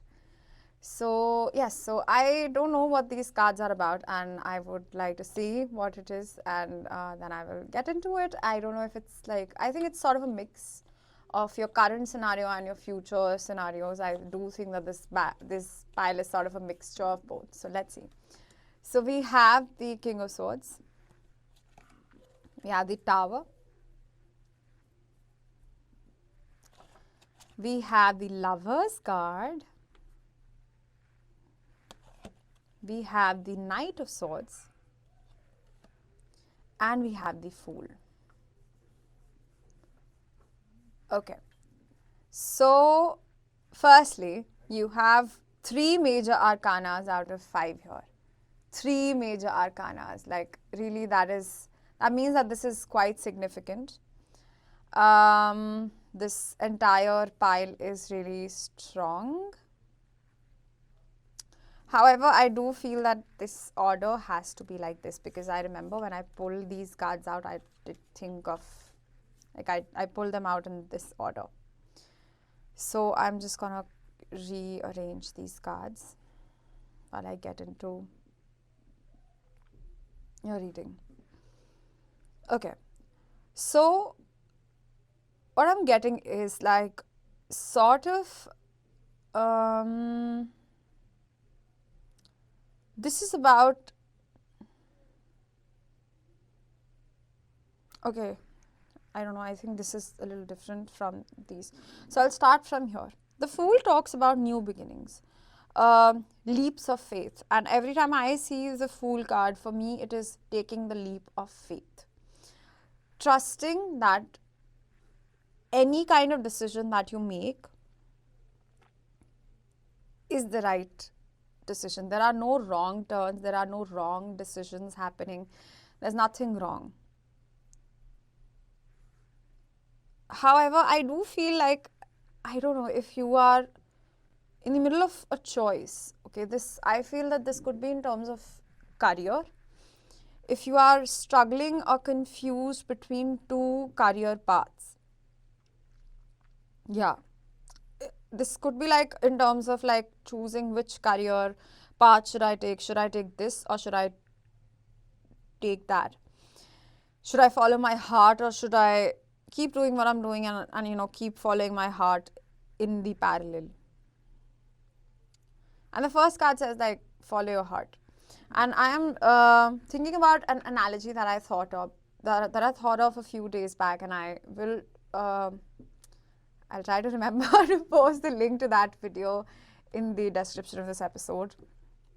So yes, so I don't know what these cards are about, and I would like to see what it is, and then I will get into it. I don't know if it's like, I think it's sort of a mix of your current scenario and your future scenarios. I do think that this pile is sort of a mixture of both. So let's see. So we have the King of Swords. We have the Tower. We have the Lovers card. We have the Knight of Swords. And we have the Fool. Okay. So, firstly, you have 3 major arcanas out of 5 here. 3 major arcanas. Like, really, that means that this is quite significant. This entire pile is really strong. However, I do feel that this order has to be like this, because I remember when I pulled these cards out, I did think of, like, I pulled them out in this order. So I'm just gonna rearrange these cards while I get into your reading. Okay, so what I'm getting is like sort of this is about, okay, I don't know, I think this is a little different from these. So I'll start from here. The Fool talks about new beginnings, leaps of faith. And every time I see the Fool card, for me, it is taking the leap of faith. Trusting that any kind of decision that you make is the right decision. There are no wrong turns. There are no wrong decisions happening. There's nothing wrong. However, I do feel like, I don't know, if you are in the middle of a choice, okay, I feel that this could be in terms of career. If you are struggling or confused between 2 career paths, yeah, this could be like in terms of like choosing which career path should I take. Should I take this or should I take that? Should I follow my heart or should I keep doing what I'm doing and you know, keep following my heart in the parallel? And the first card says like, follow your heart. And I am thinking about an analogy that I thought of, that I thought of a few days back, and I will I'll try to remember to post the link to that video in the description of this episode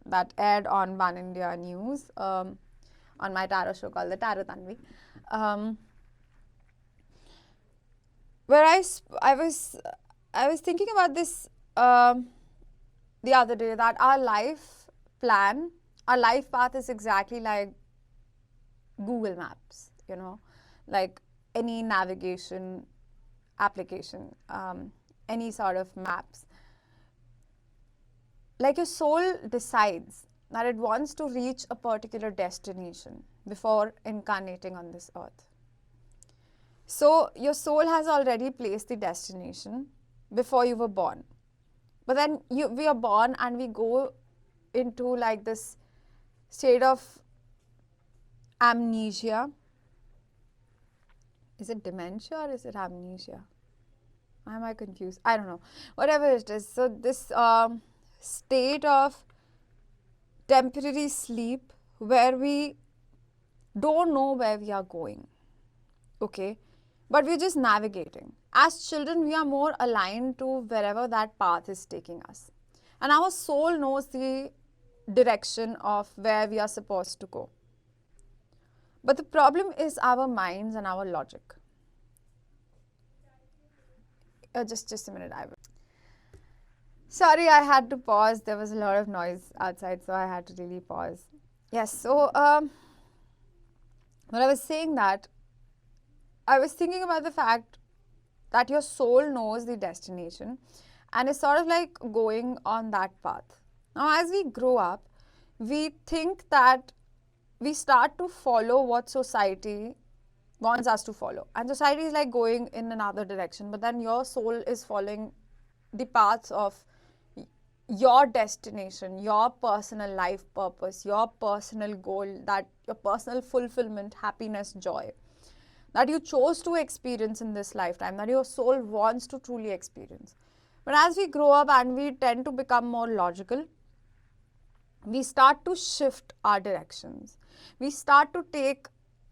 that aired on One India News on my tarot show called The Tarot Tanvi. Where I was thinking about this the other day, that our life plan, our life path is exactly like Google Maps, you know, like any navigation application, any sort of maps. Like your soul decides that it wants to reach a particular destination before incarnating on this earth. So your soul has already placed the destination before you were born. But then we are born and we go into like this state of amnesia. Is it dementia or is it amnesia? Why am I confused? I don't know. Whatever it is. So this state of temporary sleep where we don't know where we are going. Okay? But we're just navigating. As children, we are more aligned to wherever that path is taking us. And our soul knows the direction of where we are supposed to go. But the problem is our minds and our logic. Just a minute, I will. Sorry, I had to pause. There was a lot of noise outside, so I had to really pause. Yes, so when I was saying that, I was thinking about the fact that your soul knows the destination and is sort of like going on that path. Now, as we grow up, we think that we start to follow what society wants us to follow. And society is like going in another direction, but then your soul is following the paths of your destination, your personal life purpose, your personal goal, that your personal fulfillment, happiness, joy. that you chose to experience in this lifetime, that your soul wants to truly experience. But as we grow up and we tend to become more logical, we start to shift our directions. We start to take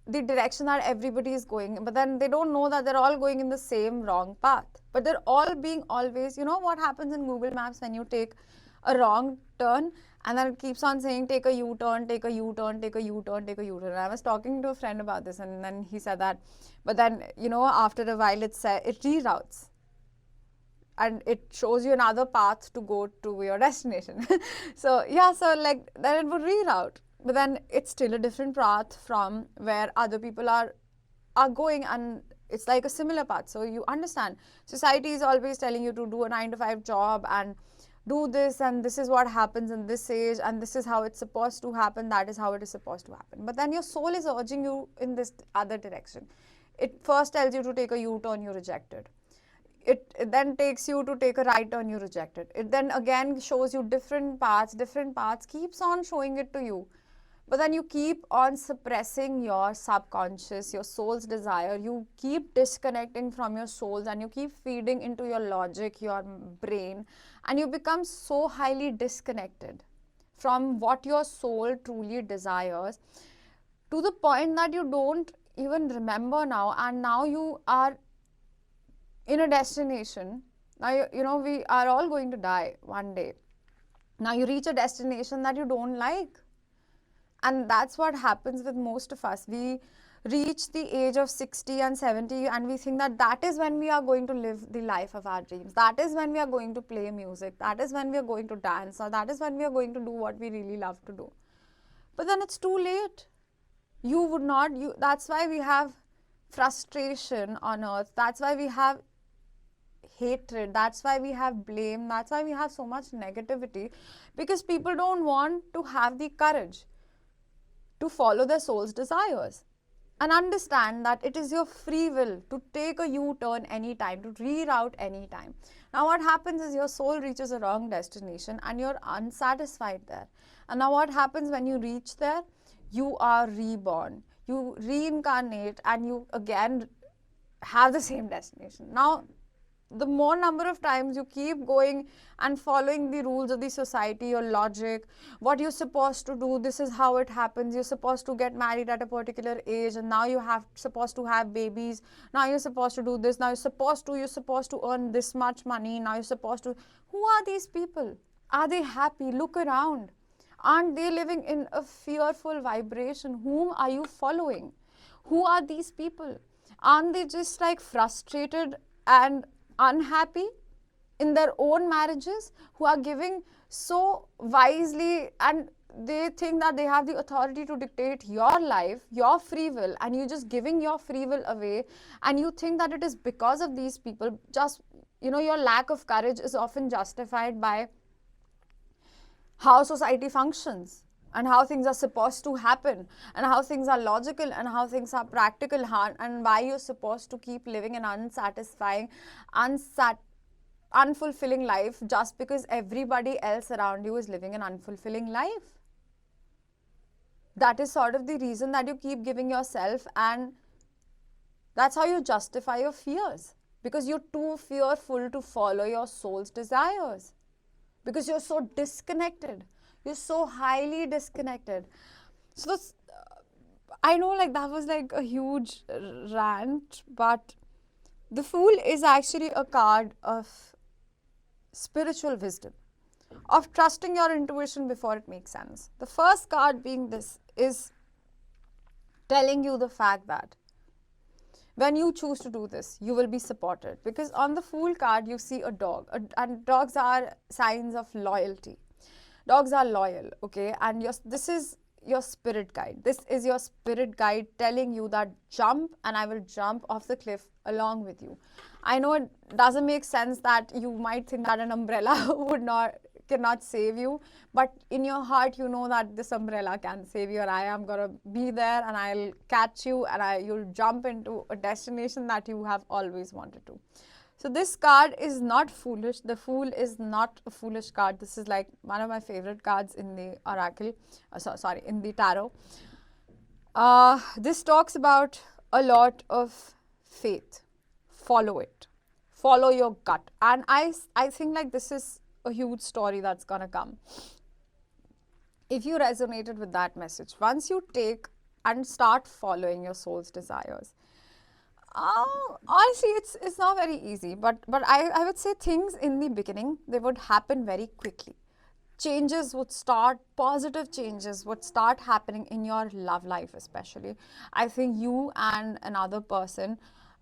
the direction that everybody is going, but then they don't know that they're all going in the same wrong path. But they're all being always, you know what happens in Google Maps when you take a wrong turn and then it keeps on saying take a U-turn, take a U-turn, take a U-turn, take a U-turn. I was talking to a friend about this and then he said that, but then, you know, after a while it reroutes. And it shows you another path to go to your destination. So yeah, so like then it would reroute. But then it's still a different path from where other people are going, and it's like a similar path. So you understand, society is always telling you to do a 9 to 5 job and do this, and this is what happens in this age, and this is how it's supposed to happen, that is how it is supposed to happen. But then your soul is urging you in this other direction. It first tells you to take a U-turn, you reject it. It then takes you to take a right turn, you reject it. It then again shows you different paths, keeps on showing it to you. But then you keep on suppressing your subconscious, your soul's desire. You keep disconnecting from your souls and you keep feeding into your logic, your brain, and you become so highly disconnected from what your soul truly desires, to the point that you don't even remember now, and now you are in a destination. Now, you know, we are all going to die one day. Now you reach a destination that you don't like. And that's what happens with most of us. We reach the age of 60 and 70 and we think that that is when we are going to live the life of our dreams. That is when we are going to play music. That is when we are going to dance, or that is when we are going to do what we really love to do. But then it's too late. You would not, that's why we have frustration on earth. That's why we have hatred. That's why we have blame. That's why we have so much negativity, because people don't want to have the courage to follow their soul's desires and understand that it is your free will to take a U-turn anytime, to reroute anytime. Now what happens is your soul reaches a wrong destination and you're unsatisfied there. And now what happens when you reach there? You are reborn. You reincarnate and you again have the same destination. Now, the more number of times you keep going and following the rules of the society, your logic, what you're supposed to do, this is how it happens, you're supposed to get married at a particular age, and now you're supposed to have babies, now you're supposed to do this, now you're supposed to earn this much money, now you're supposed to... Who are these people? Are they happy? Look around. Aren't they living in a fearful vibration? Whom are you following? Who are these people? Aren't they just like frustrated and unhappy in their own marriages, who are giving so wisely, and they think that they have the authority to dictate your life, your free will, and you're just giving your free will away, and you think that it is because of these people. Just, you know, your lack of courage is often justified by how society functions and how things are supposed to happen and how things are logical and how things are practical, and why you're supposed to keep living an unsatisfying, unfulfilling life just because everybody else around you is living an unfulfilling life. That is sort of the reason that you keep giving yourself, and that's how you justify your fears, because you're too fearful to follow your soul's desires, because you're so disconnected. You're so highly disconnected. So I know, like, that was like a huge rant, but the Fool is actually a card of spiritual wisdom, of trusting your intuition before it makes sense. The first card being this is telling you the fact that when you choose to do this, you will be supported. Because on the Fool card, you see a dog, and dogs are signs of loyalty. Dogs are loyal, okay? And this is your spirit guide. This is your spirit guide telling you that jump, and I will jump off the cliff along with you. I know it doesn't make sense that you might think that an umbrella cannot save you, but in your heart you know that this umbrella can save you, and I am gonna be there and I'll catch you, and you'll jump into a destination that you have always wanted to. So this card is not foolish. The Fool is not a foolish card. This is like one of my favorite cards in the oracle, in the tarot. This talks about a lot of faith. Follow it. Follow your gut. And I think like this is a huge story that's gonna come. If you resonated with that message, once you take and start following your soul's desires, honestly, it's not very easy, but I would say things in the beginning, they would happen very quickly. Changes would start, positive changes would start happening in your love life, especially. I think you and another person,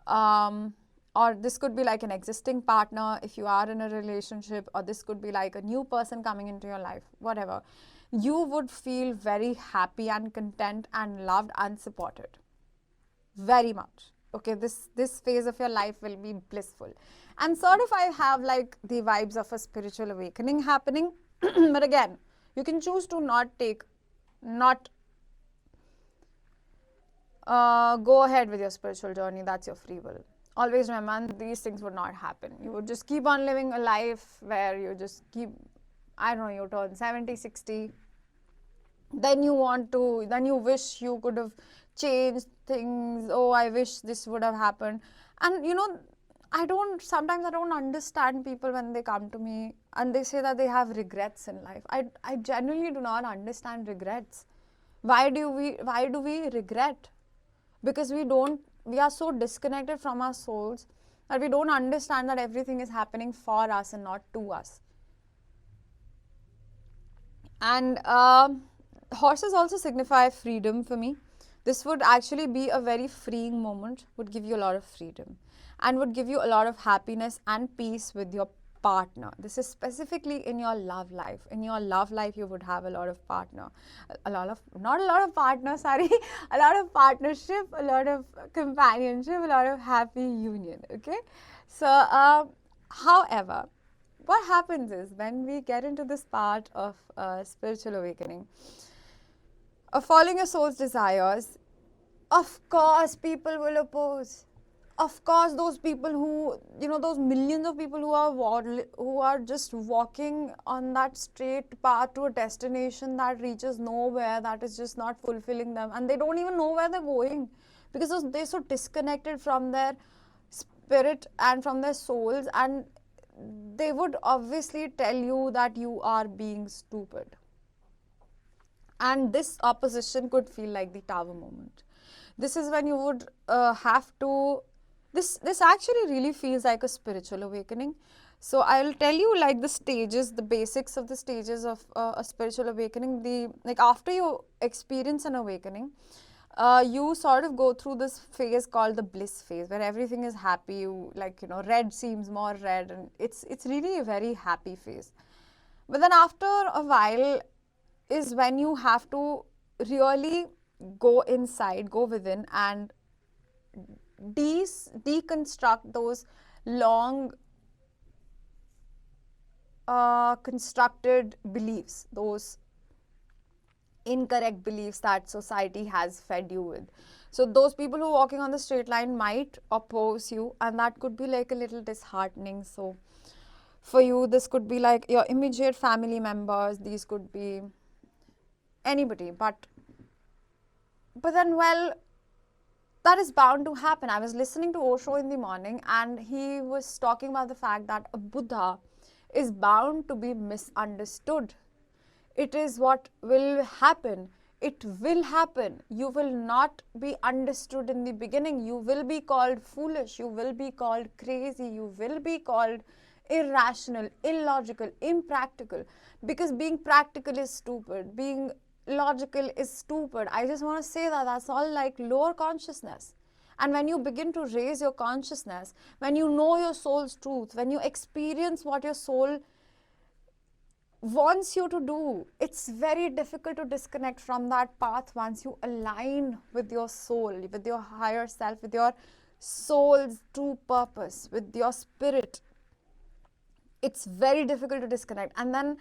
or this could be like an existing partner if you are in a relationship, or this could be like a new person coming into your life, whatever. You would feel very happy and content and loved and supported. Very much. Okay, this phase of your life will be blissful. And sort of I have like the vibes of a spiritual awakening happening. But again, you can choose to not go ahead with your spiritual journey. That's your free will. Always remember, these things would not happen. You would just keep on living a life where you just keep, I don't know, you turn 70, 60. Then you wish you could have changed things. Oh, I wish this would have happened. And sometimes I don't understand people when they come to me and they say that they have regrets in life. I genuinely do not understand regrets. Why do we regret? Because we are so disconnected from our souls that we don't understand that everything is happening for us and not to us. And horses also signify freedom for me. This would actually be a very freeing moment, would give you a lot of freedom and would give you a lot of happiness and peace with your partner. This is specifically in your love life. In your love life, you would have a lot of partner, not a lot of partners, sorry, a lot of partnership, a lot of companionship, a lot of happy union, okay? So, however, what happens is when we get into this part of spiritual awakening, of following your soul's desires, of course people will oppose. Of course, those people who, those millions of people who are just walking on that straight path to a destination that reaches nowhere, that is just not fulfilling them, and they don't even know where they're going because they're so disconnected from their spirit and from their souls, and they would obviously tell you that you are being stupid. And this opposition could feel like the tower moment. This is when you would have to, this actually really feels like a spiritual awakening. So I'll tell you like the stages, the basics of the stages of a spiritual awakening. Like after you experience an awakening, you sort of go through this phase called the bliss phase, where everything is happy. You red seems more red, and it's really a very happy phase. But then after a while is when you have to really go inside, go within, and deconstruct those long constructed beliefs, those incorrect beliefs that society has fed you with. So those people who are walking on the straight line might oppose you, and that could be like a little disheartening. So for you, this could be like your immediate family members, these could be anybody, but then, well, that is bound to happen. I was listening to Osho in the morning, and he was talking about the fact that a Buddha is bound to be misunderstood. It is what will happen. It will happen. You will not be understood in the beginning. You will be called foolish. You will be called crazy. You will be called irrational, illogical, impractical. Because being practical is stupid. Being logical is stupid. I just want to say that that's all like lower consciousness. And when you begin to raise your consciousness, when you know your soul's truth, when you experience what your soul wants you to do, it's very difficult to disconnect from that path once you align with your soul, with your higher self, with your soul's true purpose, with your spirit. It's very difficult to disconnect. And then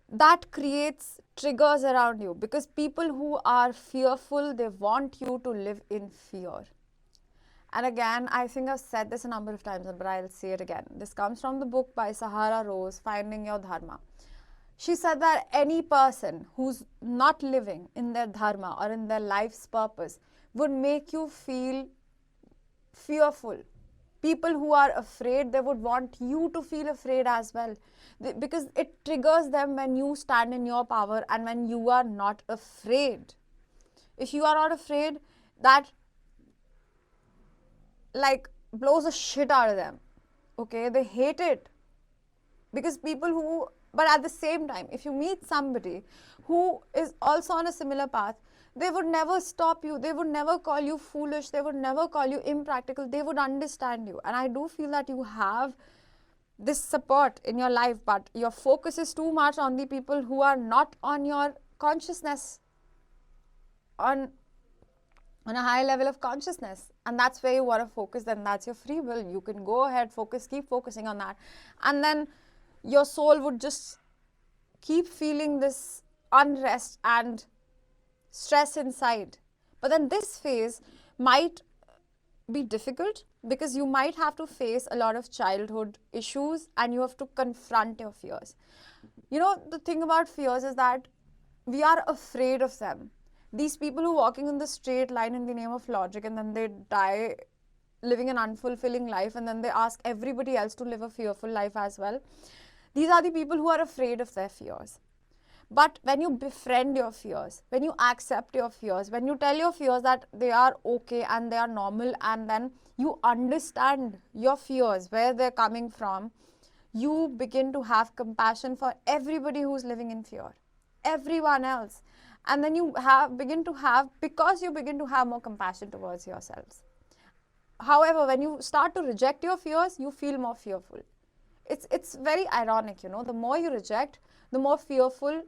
that creates triggers around you, because people who are fearful, they want you to live in fear. And again, I think I've said this a number of times, but I'll say it again. This comes from the book by Sahara Rose, Finding Your Dharma. She said that any person who's not living in their dharma or in their life's purpose would make you feel fearful. People who are afraid, they would want you to feel afraid as well, because it triggers them when you stand in your power and when you are not afraid. If you are not afraid, that like blows the shit out of them. Okay, they hate it. Because people who, but at the same time, if you meet somebody who is also on a similar path, they would never stop you. They would never call you foolish. They would never call you impractical. They would understand you. And I do feel that you have this support in your life, but your focus is too much on the people who are not on your consciousness, on a high level of consciousness. And that's where you want to focus. Then that's your free will. You can go ahead, focus, keep focusing on that. And then your soul would just keep feeling this unrest and stress inside. But then this phase might be difficult because you might have to face a lot of childhood issues and you have to confront your fears. You know, the thing about fears is that we are afraid of them. These people who are walking in the straight line in the name of logic and then they die living an unfulfilling life and then they ask everybody else to live a fearful life as well. These are the people who are afraid of their fears. But when you befriend your fears, when you accept your fears, when you tell your fears that they are okay and they are normal, and then you understand your fears, where they're coming from, you begin to have compassion for everybody who's living in fear, everyone else. And then you begin to have more compassion towards yourselves. However, when you start to reject your fears, you feel more fearful. It's very ironic, you know. The more you reject, the more fearful.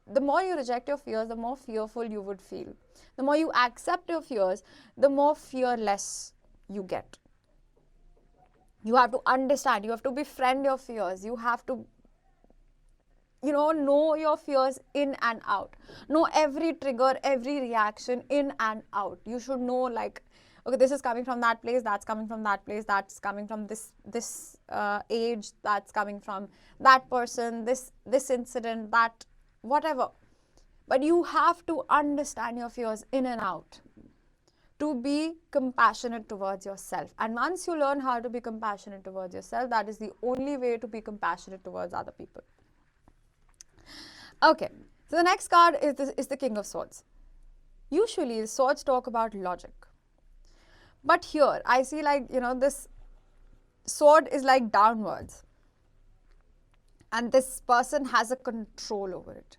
The more you reject your fears, the more fearful you would feel. The more you accept your fears, the more fearless you get. You have to understand. You have to befriend your fears. You have to, know your fears in and out. Know every trigger, every reaction in and out. You should know, like, okay, this is coming from that place, that's coming from that place, that's coming from this age, that's coming from that person, this incident, that whatever. But you have to understand your fears in and out to be compassionate towards yourself. And once you learn how to be compassionate towards yourself, that is the only way to be compassionate towards other people. Okay, so the next card is the King of Swords. Usually, the swords talk about logic. But here, I see this sword is like downwards. And this person has a control over it.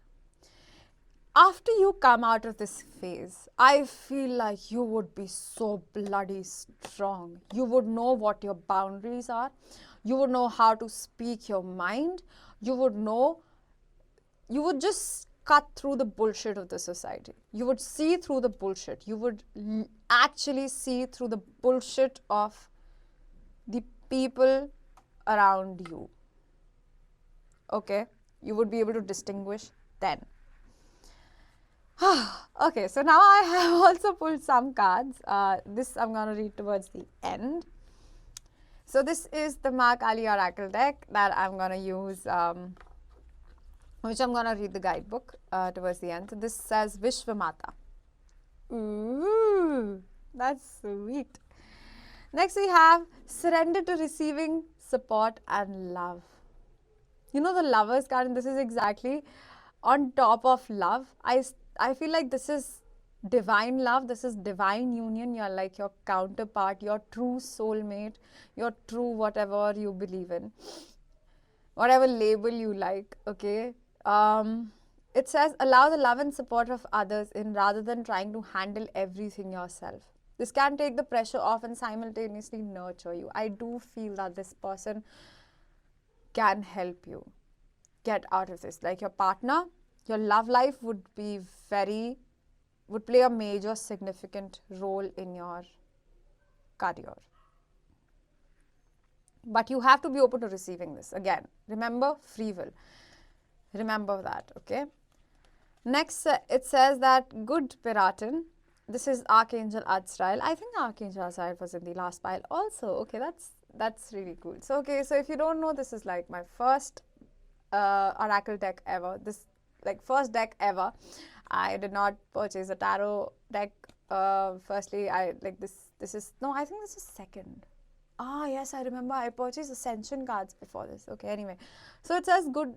After you come out of this phase, I feel like you would be so bloody strong. You would know what your boundaries are. You would know how to speak your mind. You would just cut through the bullshit of the society. You would see through the bullshit. You would actually see through the bullshit of the people around you. Okay? You would be able to distinguish then. Okay, so now I have also pulled some cards. This I'm going to read towards the end. So this is the Ma Kali Oracle deck that I'm going to use, which I'm going to read the guidebook towards the end. So this says Vishwamata. Ooh, that's sweet. Next we have surrender to receiving support and love. You know, the Lovers card, and this is exactly on top of love. I feel like this is divine love. This is divine union. You're like your counterpart, your true soulmate, your true whatever you believe in, whatever label you like. Okay. It says allow the love and support of others in rather than trying to handle everything yourself. This can take the pressure off and simultaneously nurture you. I do feel that this person can help you get out of this. Like your partner, your love life would play a major significant role in your career. But you have to be open to receiving this. Again, remember free will. Remember that, okay? Next, it says that good Piratan. This is Archangel Azrael. I think Archangel Azrael was in the last pile also. Okay, that's really cool. So, okay, so if you don't know, this is like my first oracle deck ever. This like first deck ever. I did not purchase a tarot deck. Firstly, I like this. This is no. I think this is second. Ah, yes, I remember I purchased Ascension cards before this. Okay, anyway. So it says good,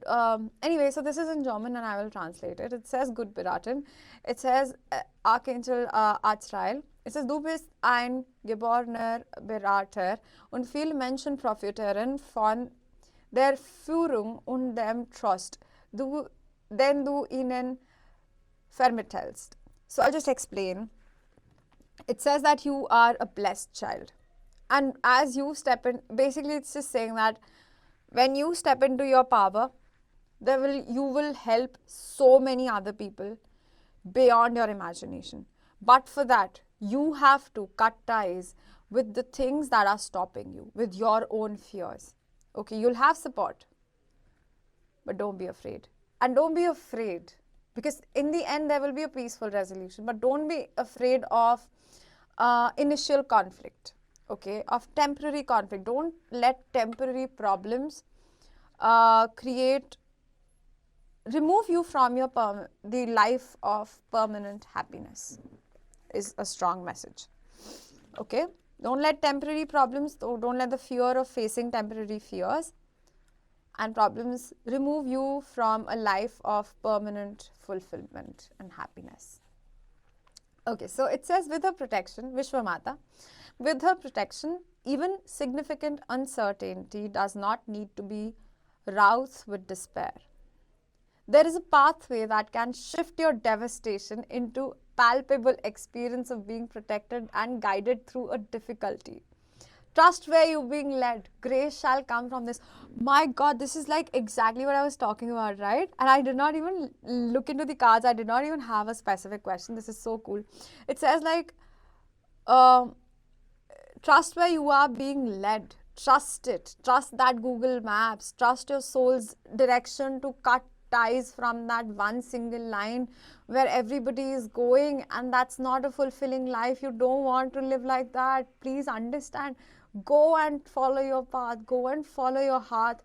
anyway, so this is in German and I will translate it. It says good beraten. It says Archangel Azrael. It says, du bist ein geborener Berater und viele Menschen profitieren von der Führung und dem Trost, den du ihnen vermittelst. So I'll just explain. It says that you are a blessed child. And as you step in, basically it's just saying that when you step into your power, you will help so many other people beyond your imagination. But for that, you have to cut ties with the things that are stopping you, with your own fears. Okay, you'll have support, but don't be afraid. And don't be afraid, because in the end there will be a peaceful resolution, but don't be afraid of initial conflict. Okay, of temporary conflict. Don't let temporary problems remove you from your the life of permanent happiness is a strong message. Okay, don't let temporary problems, don't let the fear of facing temporary fears and problems remove you from a life of permanent fulfillment and happiness. Okay, so it says with her protection, Vishwamata, with her protection, even significant uncertainty does not need to be roused with despair. There is a pathway that can shift your devastation into palpable experience of being protected and guided through a difficulty. Trust where you're being led. Grace shall come from this. My God, this is like exactly what I was talking about, right? And I did not even look into the cards. I did not even have a specific question. This is so cool. It says like, trust where you are being led. Trust it. Trust that Google Maps. Trust your soul's direction to cut ties from that one single line where everybody is going, and that's not a fulfilling life. You don't want to live like that. Please understand. Go and follow your path. Go and follow your heart,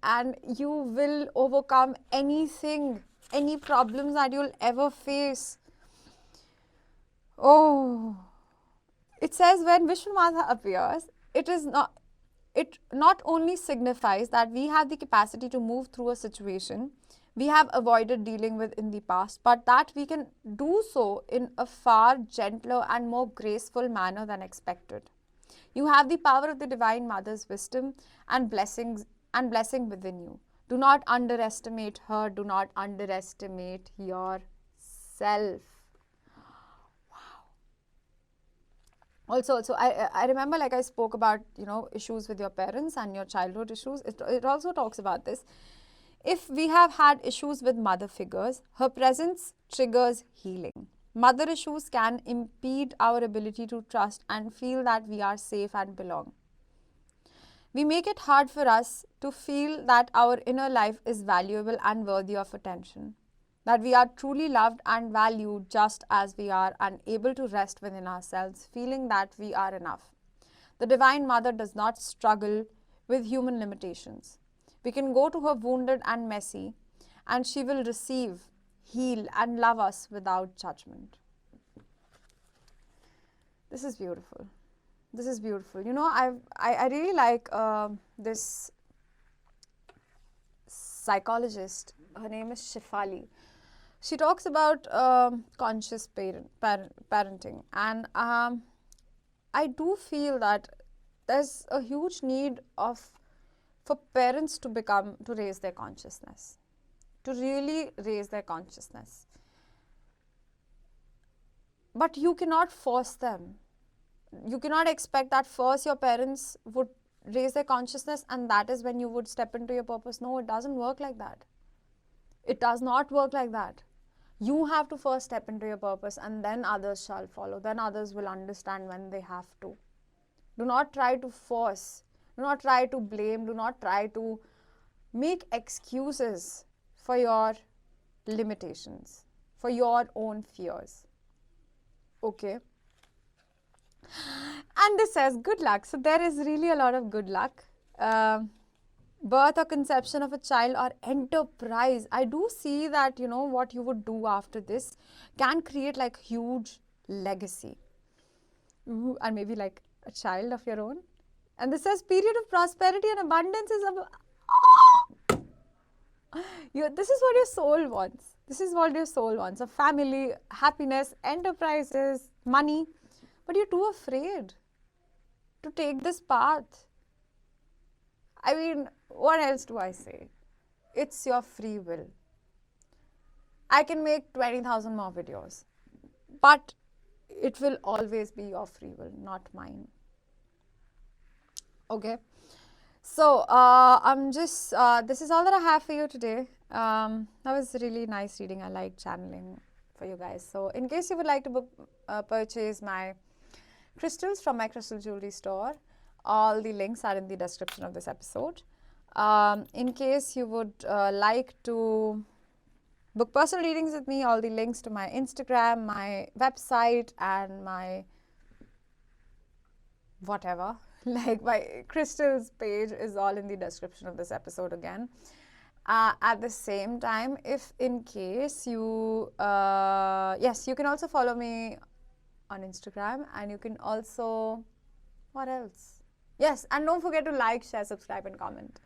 and you will overcome anything, any problems that you'll ever face. Oh, it says when Vishwamata appears, it not only signifies that we have the capacity to move through a situation we have avoided dealing with in the past, but that we can do so in a far gentler and more graceful manner than expected. You have the power of the Divine Mother's wisdom and blessing within you. Do not underestimate her. Do not underestimate yourself. Also, I remember, like I spoke about, issues with your parents and your childhood issues. It also talks about this. If we have had issues with mother figures, her presence triggers healing. Mother issues can impede our ability to trust and feel that we are safe and belong. We make it hard for us to feel that our inner life is valuable and worthy of attention, that we are truly loved and valued just as we are, and able to rest within ourselves, feeling that we are enough. The Divine Mother does not struggle with human limitations. We can go to her wounded and messy, and she will receive, heal, and love us without judgment. This is beautiful. This is beautiful. I really like this psychologist. Her name is Shefali. She talks about conscious parenting, and I do feel that there's a huge need for parents to raise their consciousness, to really raise their consciousness. But you cannot force them. You cannot expect that first your parents would raise their consciousness and that is when you would step into your purpose. No, it doesn't work like that. It does not work like that. You have to first step into your purpose and then others shall follow. Then others will understand when they have to. Do not try to force. Do not try to blame. Do not try to make excuses for your limitations, for your own fears. Okay? And this says good luck. So there is really a lot of good luck. birth or conception of a child or enterprise, I do see that, what you would do after this can create like huge legacy. Ooh, and maybe like a child of your own. And this says period of prosperity and abundance is this is what your soul wants. This is what your soul wants. A family, happiness, enterprises, money. But you're too afraid to take this path. I mean, what else do I say? It's your free will. I can make 20,000 more videos, but it will always be your free will, not mine. Okay. So, this is all that I have for you today. That was really nice reading. I like channeling for you guys. So, in case you would like to purchase my crystals from my crystal jewelry store, all the links are in the description of this episode. In case you would like to book personal readings with me, all the links to my Instagram, my website, and my whatever, like my crystals page is all in the description of this episode again. At the same time, if in case you, yes, you can also follow me on Instagram, and you can also, what else? Yes, and don't forget to like, share, subscribe, and comment.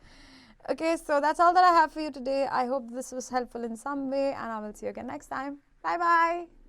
Okay, so that's all that I have for you today. I hope this was helpful in some way, and I will see you again next time. Bye bye.